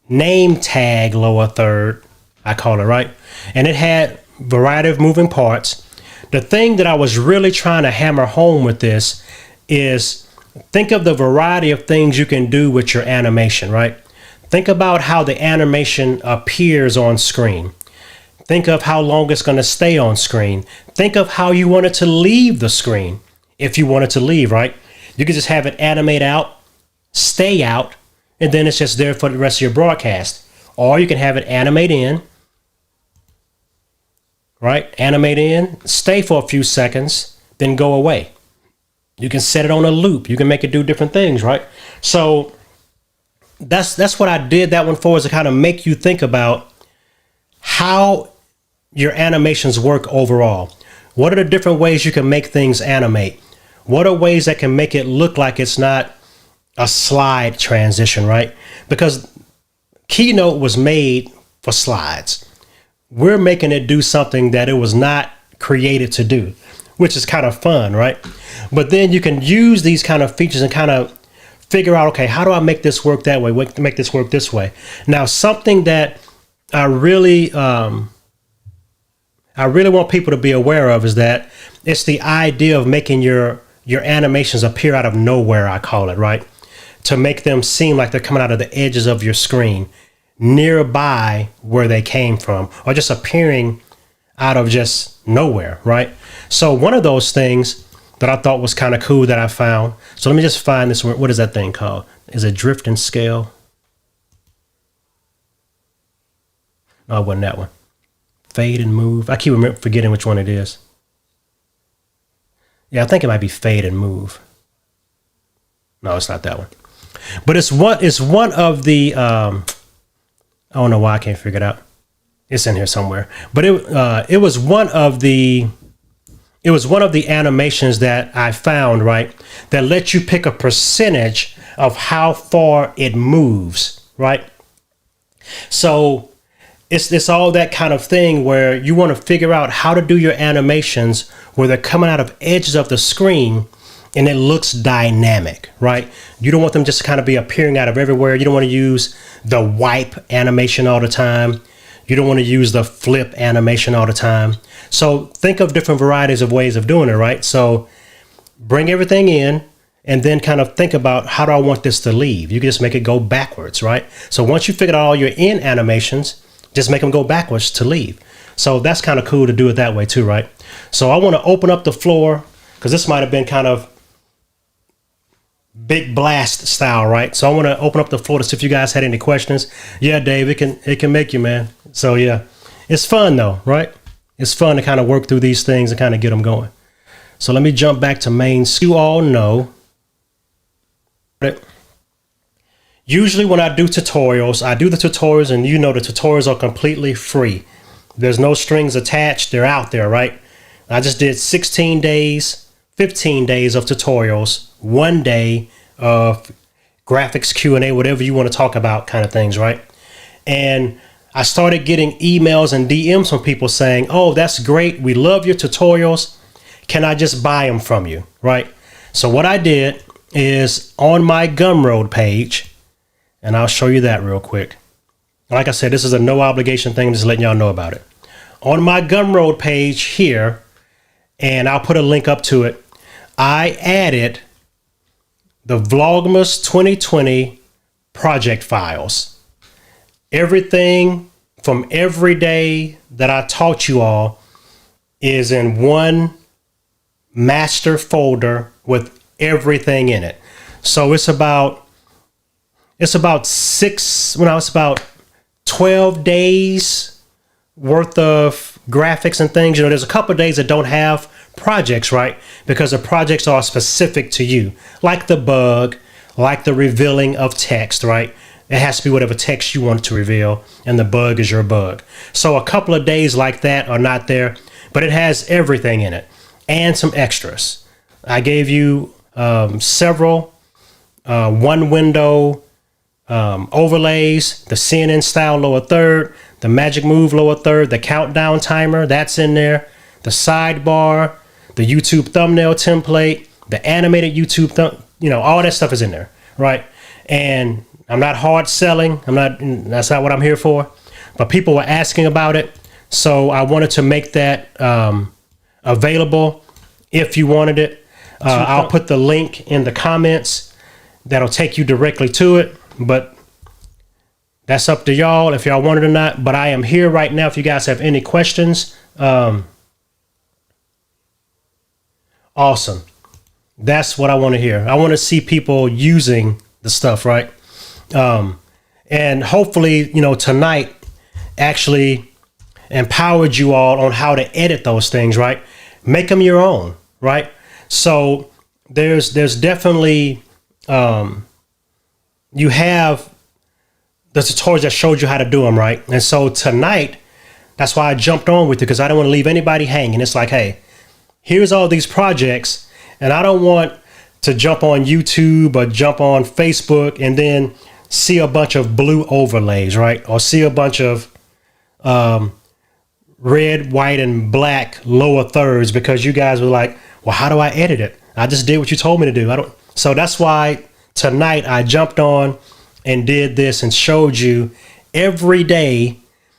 name tag lower third, I call it, right? And it had a variety of moving parts. The thing that I was really trying to hammer home with this is think of the variety of things you can do with your animation, right? Think about how the animation appears on screen. Think of how long it's going to stay on screen. Think of how you want it to leave the screen. If you want it to leave, right? You can just have it animate out, stay out, and then it's just there for the rest of your broadcast. Or you can have it animate in, right? Animate in, stay for a few seconds, then go away. You can set it on a loop. You can make it do different things, right? So that's what I did that one for, is to kind of make you think about how your animations work overall. What are the different ways you can make things animate? What are ways that can make it look like it's not a slide transition, right? Because Keynote was made for slides. We're making it do something that it was not created to do, which is kind of fun, right? But then you can use these kind of features and kind of figure out, okay, how do I make this work that way? Make this work this way. Now, something that I really want people to be aware of is that it's the idea of making your animations appear out of nowhere, I call it, right? to make them seem like they're coming out of the edges of your screen, nearby where they came from, or just appearing out of just nowhere, right? So one of those things that I thought was kind of cool that I found. So let me just find this. What is that thing called? Is it drift and scale? No, it wasn't that one. Fade and move. I keep forgetting which one it is. Yeah, I think it might be fade and move. No, it's not that one. But it's one of the I don't know why I can't figure it out. It's in here somewhere. But it was one of the animations that I found, right, that lets you pick a percentage of how far it moves, right? So it's all that kind of thing where you want to figure out how to do your animations where they're coming out of edges of the screen and it looks dynamic, right? You don't want them just to kind of be appearing out of everywhere. You don't want to use the wipe animation all the time. You don't want to use the flip animation all the time. So think of different varieties of ways of doing it, right? So bring everything in and then kind of think about, how do I want this to leave? You can just make it go backwards, right? So once you figured out all your in animations, just make them go backwards to leave. So that's kind of cool to do it that way too, right? So I want to open up the floor because this might have been kind of big blast style, right? So I want to open up the floor to see if you guys had any questions. Yeah, Dave, it can make you, man. So yeah, it's fun though, right? It's fun to kind of work through these things and kind of get them going. So let me jump back to main. You all know that usually when I do tutorials, I do the tutorials, and you know the tutorials are completely free. There's no strings attached. They're out there, right? I just did 16 days, 15 days of tutorials, 1 day of graphics Q&A, whatever you want to talk about kind of things, right? And I started getting emails and DMs from people saying, oh, that's great. We love your tutorials. Can I just buy them from you, right? So what I did is on my Gumroad page, and I'll show you that real quick. Like I said, this is a no obligation thing. I'm just letting y'all know about it. On my Gumroad page here, and I'll put a link up to it, I added the Vlogmas 2020 project files. Everything from every day that I taught you all is in one master folder with everything in it. So it's about 12 days worth of graphics and things. You know, there's a couple of days that don't have projects, right? Because the projects are specific to you, like the bug, like the revealing of text, right? It has to be whatever text you want to reveal, and the bug is your bug. So a couple of days like that are not there, but it has everything in it and some extras. I gave you several one window overlays, the CNN style lower third, the magic move lower third, the countdown timer, that's in there, the sidebar, the YouTube thumbnail template, the animated YouTube all that stuff is in there, right? And I'm not hard selling. That's not what I'm here for. But people were asking about it, so I wanted to make that available if you wanted it. I'll put the link in the comments that'll take you directly to it, but that's up to y'all if y'all want it or not. But I am here right now if you guys have any questions. Awesome. That's what I want to hear. I want to see people using the stuff, right? And hopefully, tonight actually empowered you all on how to edit those things, right? Make them your own, right? So there's definitely, you have the tutorials that showed you how to do them, right? And so tonight, that's why I jumped on with it, because I don't want to leave anybody hanging. It's like, hey, here's all these projects, and I don't want to jump on YouTube or jump on Facebook and then see a bunch of blue overlays, right? Or see a bunch of red, white, and black lower thirds because you guys were like, well, how do I edit it? I just did what you told me to do. So that's why tonight I jumped on and did this and showed you every day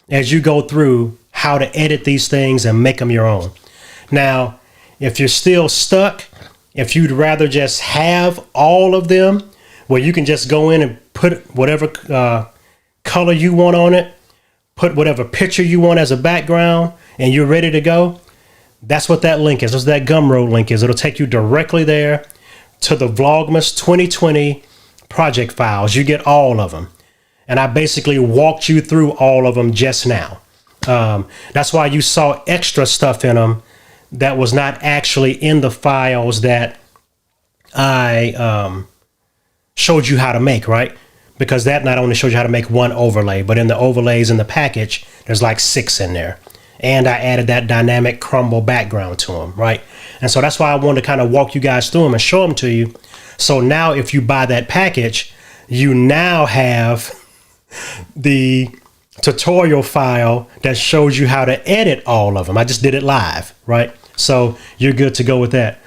as you go through how to edit these things and make them your own. Now, if you're still stuck, if you'd rather just have all of them, where you can just go in and put whatever color you want on it, put whatever picture you want as a background, and you're ready to go. That's what that link is. That's what that Gumroad link is. It'll take you directly there to the Vlogmas 2020 project files. You get all of them. And I basically walked you through all of them just now. That's why you saw extra stuff in them that was not actually in the files that I showed you how to make, right? Because that not only shows you how to make one overlay, but in the overlays in the package, there's like 6 in there. And I added that dynamic crumble background to them, right? And so that's why I wanted to kind of walk you guys through them and show them to you. So now if you buy that package, you now have the tutorial file that shows you how to edit all of them. I just did it live, right? So you're good to go with that.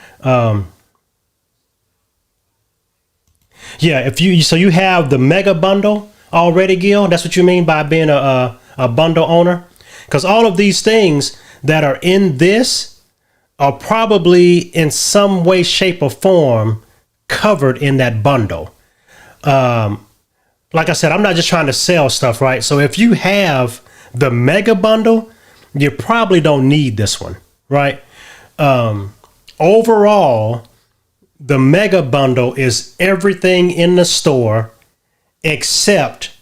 Yeah, if you have the mega bundle already, Gil. That's what you mean by being a bundle owner, because all of these things that are in this are probably in some way, shape, or form covered in that bundle. Like I said, I'm not just trying to sell stuff, right? So if you have the mega bundle, you probably don't need this one, right? Overall, the mega bundle is everything in the store except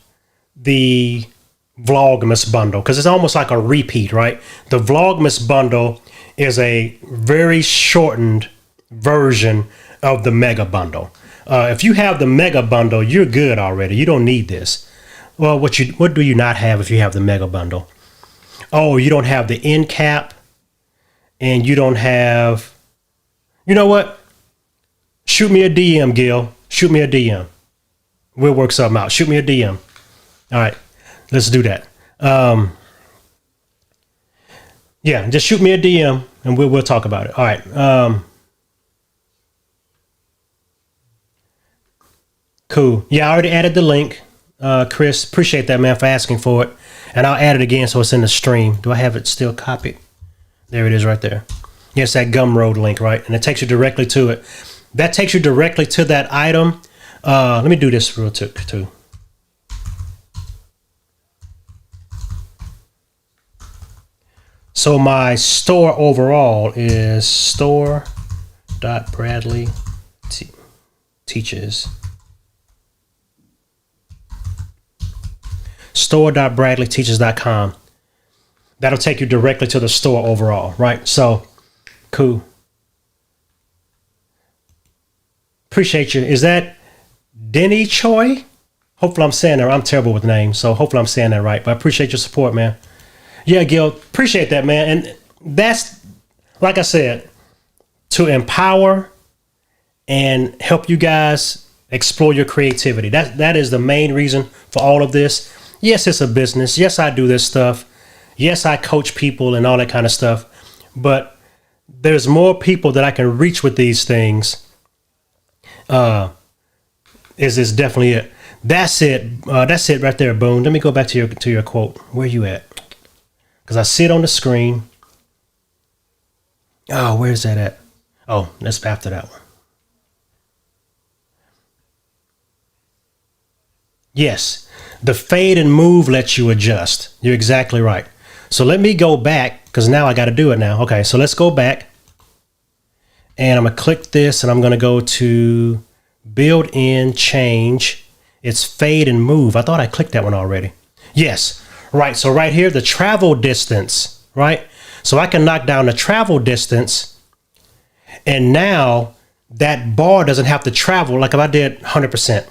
the Vlogmas bundle, because it's almost like a repeat, right? The Vlogmas bundle is a very shortened version of the mega bundle. If you have the mega bundle, you're good already. You don't need this. Well, what do you not have if you have the mega bundle? Oh, you don't have the end cap, and you don't have, you know what? Shoot me a DM, Gil. Shoot me a DM. We'll work something out. Shoot me a DM. All right, let's do that. Yeah, just shoot me a DM and we'll talk about it. All right. Cool. Yeah, I already added the link. Chris, appreciate that, man, for asking for it. And I'll add it again so it's in the stream. Do I have it still copied? There it is right there. Yes, that Gumroad link, right? And it takes you directly to it. That takes you directly to that item. Let me do this real quick too. So my store overall is store.bradleyteaches. Store.bradleyteaches.com. That'll take you directly to the store overall, right? So, cool. Appreciate you. Is that Denny Choi? Hopefully I'm saying that. I'm terrible with names, so hopefully I'm saying that right. But I appreciate your support, man. Yeah, Gil, appreciate that, man. And that's, like I said, to empower and help you guys explore your creativity. That is the main reason for all of this. Yes, it's a business. Yes, I do this stuff. Yes, I coach people and all that kind of stuff. But there's more people that I can reach with these things. Is definitely it. That's it. That's it right there, Boone. Let me go back to your quote. Where you at? Because I see it on the screen. Oh, where's that at? Oh, that's after that one. Yes, the fade and move lets you adjust. You're exactly right. So let me go back, because now I got to do it now. Okay, so let's go back. And I'm going to click this, and I'm going to go to build in change. It's fade and move. I thought I clicked that one already. Yes, right. So right here, the travel distance, right? So I can knock down the travel distance, and now that bar doesn't have to travel like if I did 100%.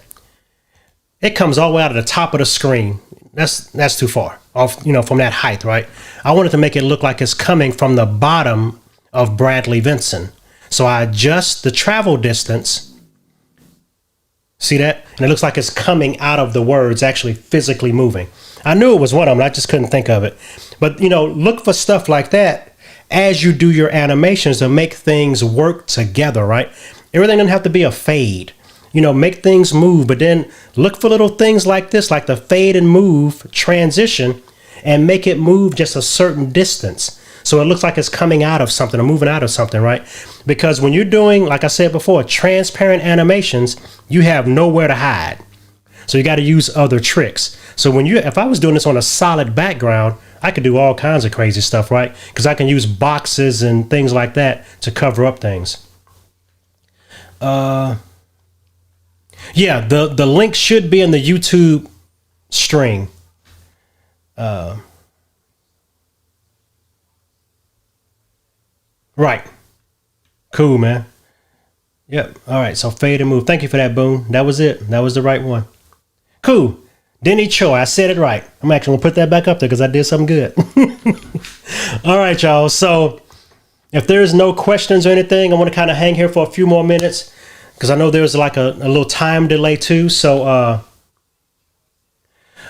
It comes all the way out of the top of the screen. That's too far off, from that height, right? I wanted to make it look like it's coming from the bottom of Bradley Vinson. So I adjust the travel distance. See that? And it looks like it's coming out of the words, actually physically moving. I knew it was one of them. I just couldn't think of it. But, look for stuff like that as you do your animations to make things work together, right? Everything doesn't have to be a fade. Make things move, but then look for little things like this, like the fade and move transition, and make it move just a certain distance. So it looks like it's coming out of something or moving out of something, right? Because when you're doing, like I said before, transparent animations, you have nowhere to hide. So you got to use other tricks. So if I was doing this on a solid background, I could do all kinds of crazy stuff, right? Because I can use boxes and things like that to cover up things. Yeah, the link should be in the YouTube string. Right. Cool, man. Yep. All right. So fade and move. Thank you for that, Boone. That was it. That was the right one. Cool. Denny Choi. I said it right. I'm actually going to put that back up there because I did something good. All right, y'all. So if there's no questions or anything, I want to kind of hang here for a few more minutes because I know there's like a little time delay too. So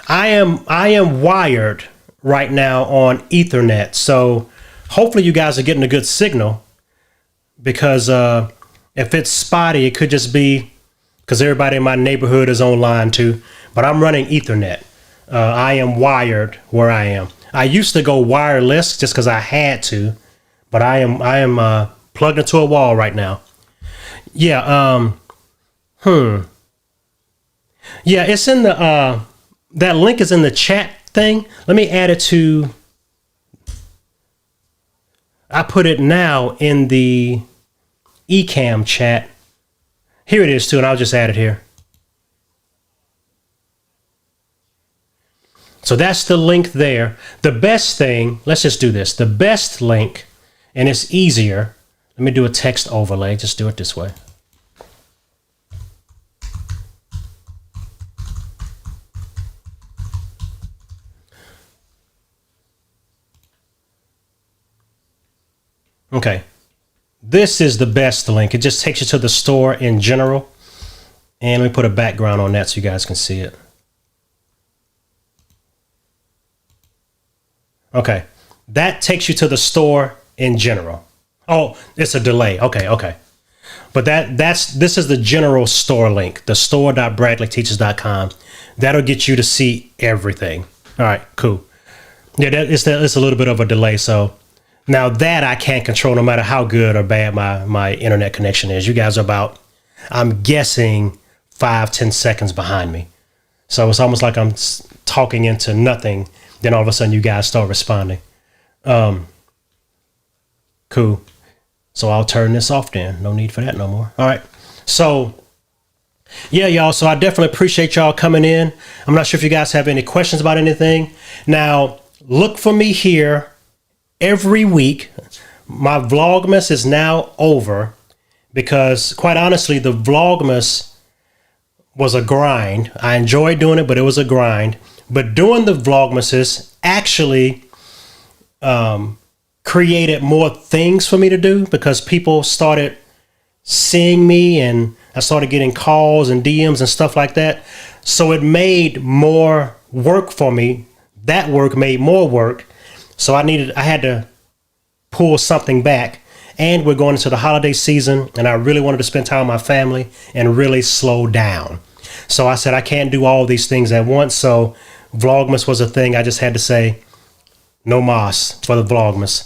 I am wired right now on Ethernet. So hopefully you guys are getting a good signal because if it's spotty, it could just be because everybody in my neighborhood is online too. But I'm running Ethernet. I am wired where I am. I used to go wireless just because I had to, but I am plugged into a wall right now. Yeah. Yeah, it's in the that link is in the chat thing. Let me add it to. I put it now in the Ecamm chat. Here it is too, and I'll just add it here. So that's the link there. The best thing, let's just do this. The best link, and it's easier. Let me do a text overlay. Just do it this way. Okay. This is the best link. It just takes you to the store in general. And let me put a background on that so you guys can see it. Okay. That takes you to the store in general. Oh, it's a delay. Okay. But this is the general store link, the store.bradleyteaches.com. That'll get you to see everything. All right, cool. Yeah, it's a little bit of a delay. So now that I can't control no matter how good or bad my internet connection is. You guys are about, I'm guessing, 5-10 seconds behind me. So it's almost like I'm talking into nothing. Then all of a sudden you guys start responding. Cool. So I'll turn this off then. No need for that no more. All right. So yeah, y'all. So I definitely appreciate y'all coming in. I'm not sure if you guys have any questions about anything. Now look for me here every week. My Vlogmas is now over because quite honestly, the Vlogmas was a grind. I enjoyed doing it, but it was a grind. But doing the Vlogmases actually created more things for me to do because people started seeing me and I started getting calls and DMs and stuff like that. So it made more work for me. That work made more work. So I had to pull something back. And we're going into the holiday season and I really wanted to spend time with my family and really slow down. So I said, I can't do all these things at once. So Vlogmas was a thing. I just had to say no mas for the Vlogmas.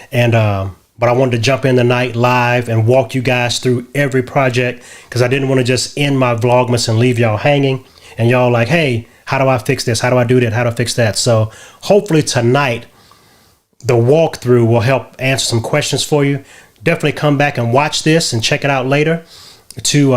And, but I wanted to jump in tonight live and walk you guys through every project because I didn't want to just end my Vlogmas and leave y'all hanging and y'all like, hey, how do I fix this? How do I do that? How do I fix that? So hopefully tonight, the walkthrough will help answer some questions for you. Definitely come back and watch this and check it out later to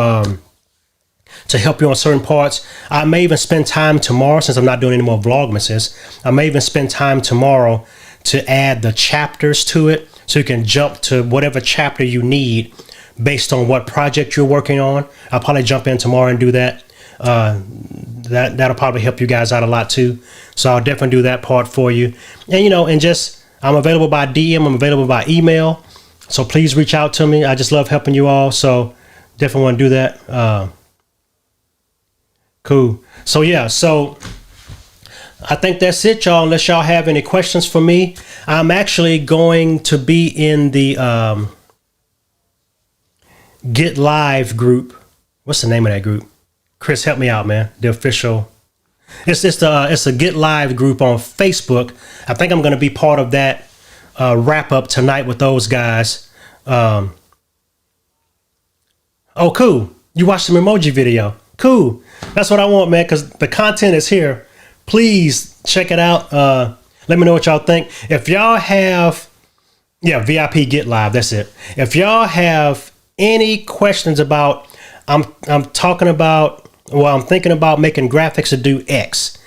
help you on certain parts. I may even spend time tomorrow, since I'm not doing any more Vlogmases, I may even spend time tomorrow to add the chapters to it so you can jump to whatever chapter you need based on what project you're working on. I'll probably jump in tomorrow and do that. That'll probably help you guys out a lot too. So I'll definitely do that part for you. And, I'm available by DM. I'm available by email. So please reach out to me. I just love helping you all. So definitely want to do that. Cool. So yeah, so I think that's it, y'all. Unless y'all have any questions for me, I'm actually going to be in the Get Live group. What's the name of that group? Chris, help me out, man. The official. It's a Get Live group on Facebook. I think I'm going to be part of that wrap up tonight with those guys. Oh, cool. You watched the emoji video. Cool. That's what I want, man, because the content is here. Please check it out. Let me know what y'all think. If y'all have, VIP Get Live, that's it. If y'all have any questions about, I'm thinking about making graphics to do X.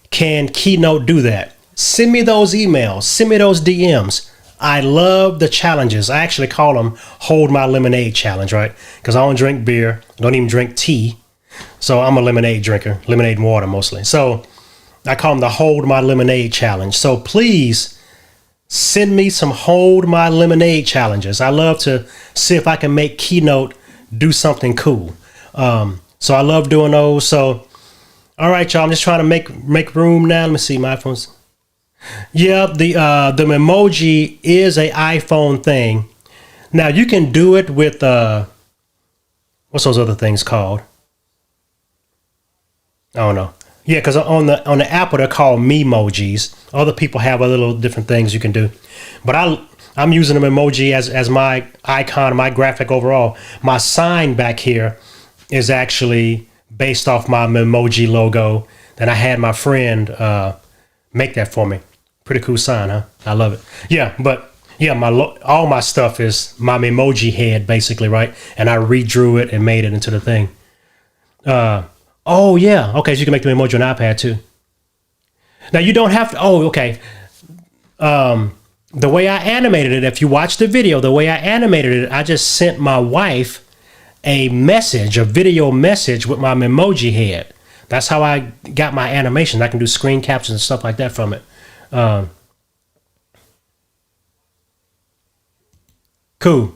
Can Keynote do that? Send me those emails. Send me those DMs. I love the challenges. I actually call them Hold My Lemonade Challenge, right? Because I don't drink beer. I don't even drink tea. So I'm a lemonade drinker. Lemonade and water mostly. So I call them the Hold My Lemonade Challenge. So please send me some Hold My Lemonade challenges. I love to see if I can make Keynote do something cool. So I love doing those. So, all right, y'all. I'm just trying to make room now. Let me see my iPhones. Yeah, the Memoji is a iPhone thing. Now you can do it with what's those other things called? I don't know. Yeah, because on the Apple they're called Memojis. Other people have other little different things you can do, but I'm using the Memoji as my icon, my graphic overall. My sign back here is actually based off my Memoji logo that I had my friend make that for me. Pretty cool sign, huh? I love it. Yeah, but yeah, all my stuff is my Memoji head basically, right? And I redrew it and made it into the thing. Oh yeah, okay. So you can make the Memoji on iPad too. Now you don't have to. Oh, okay. The way I animated it, if you watch the video, the way I animated it, I just sent my wife a video message with my Memoji head. That's how I got my animation. I can do screen captions and stuff like that from it. Cool.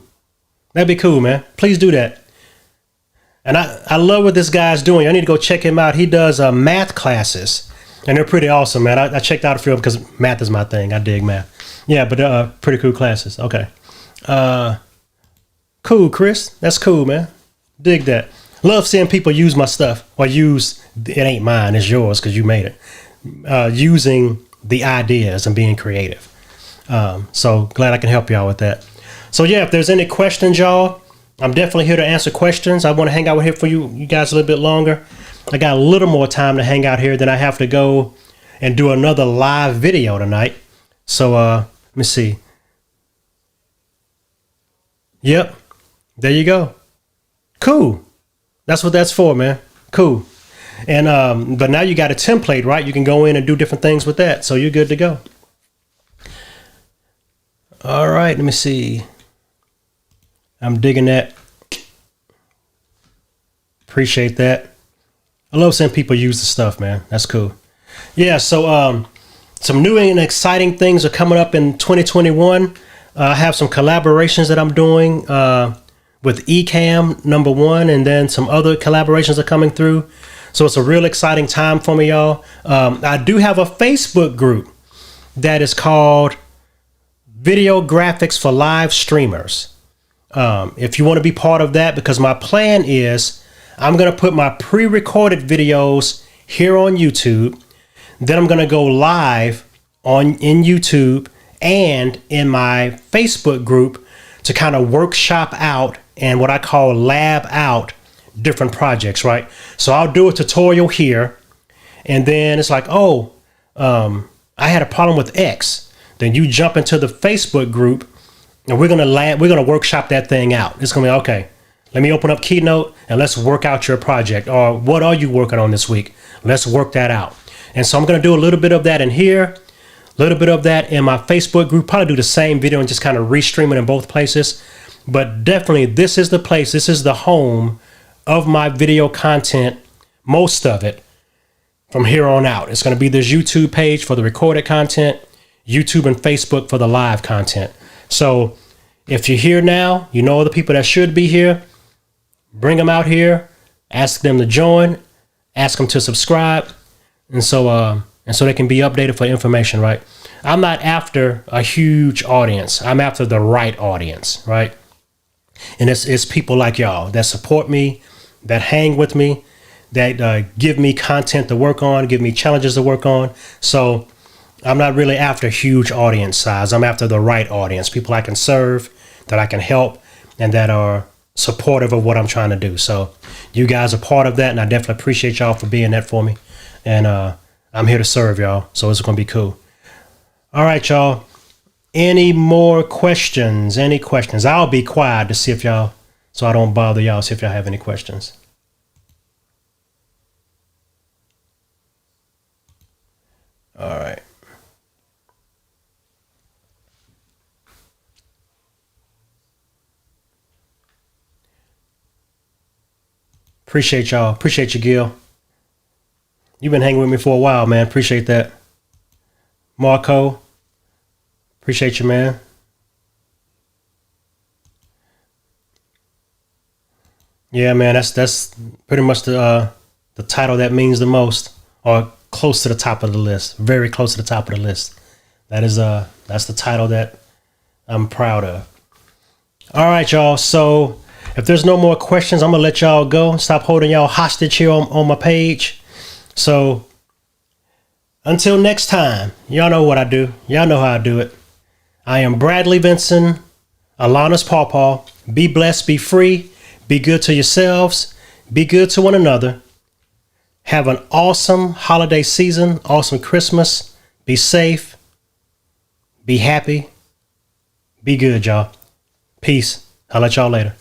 That'd be cool, man. Please do that. And I love what this guy's doing. I need to go check him out. He does math classes, and they're pretty awesome, man. I checked out a few of them because math is my thing. I dig math. Yeah, but pretty cool classes. Okay. Cool, Chris. That's cool, man. Dig that. Love seeing people use my stuff, or it ain't mine, it's yours because you made it. Using the ideas and being creative. So glad I can help y'all with that. So yeah, if there's any questions, y'all, I'm definitely here to answer questions. I want to hang out here for you guys a little bit longer. I got a little more time to hang out here, then I have to go and do another live video tonight. So let me see. Yep, there you go. Cool. That's what that's for, man. Cool. And but now you got a template, right? You can go in and do different things with that. So you're good to go. All right, let me see. I'm digging that. Appreciate that. I love seeing people use the stuff, man. That's cool. Yeah, so some new and exciting things are coming up in 2021. I have some collaborations that I'm doing with Ecamm, number one, and then some other collaborations are coming through. So it's a real exciting time for me, y'all. I do have a Facebook group that is called Video Graphics for Live Streamers. If you want to be part of that, because my plan is I'm going to put my pre-recorded videos here on YouTube. Then I'm going to go live in YouTube and in my Facebook group to kind of workshop out and what I call lab out different projects, right? So I'll do a tutorial here, and then it's like, oh, I had a problem with X. Then you jump into the Facebook group, and we're gonna workshop that thing out. It's gonna be okay. Let me open up Keynote and let's work out your project. Or what are you working on this week? Let's work that out. And so I'm gonna do a little bit of that in here, a little bit of that in my Facebook group. Probably do the same video and just kind of restream it in both places. But definitely, this is the place. This is the home of my video content. Most of it from here on out. It's going to be this YouTube page for the recorded content, YouTube and Facebook for the live content. So if you're here now, you know the people that should be here. Bring them out here, ask them to join, ask them to subscribe, and so they can be updated for information, right? I'm not after a huge audience. I'm after the right audience, right? And it's people like y'all that support me, that hang with me, that give me content to work on, give me challenges to work on. So I'm not really after huge audience size. I'm after the right audience, people I can serve, that I can help, and that are supportive of what I'm trying to do. So you guys are part of that, and I definitely appreciate y'all for being that for me. And I'm here to serve y'all, so it's going to be cool. All right, y'all. Any more questions? Any questions? I'll be quiet to see if y'all, so I don't bother y'all, see if y'all have any questions. All right. Appreciate y'all. Appreciate you, Gil. You've been hanging with me for a while, man. Appreciate that. Marco, appreciate you, man. Yeah, man. That's pretty much the title that means the most, or close to the top of the list. Very close to the top of the list. That's the title that I'm proud of. All right, y'all. So if there's no more questions, I'm gonna let y'all go. Stop holding y'all hostage here on my page. So until next time, y'all know what I do. Y'all know how I do it. I am Bradley Vinson, Alanis Pawpaw. Be blessed, be free, be good to yourselves, be good to one another. Have an awesome holiday season, awesome Christmas. Be safe, be happy, be good, y'all. Peace. I'll let y'all later.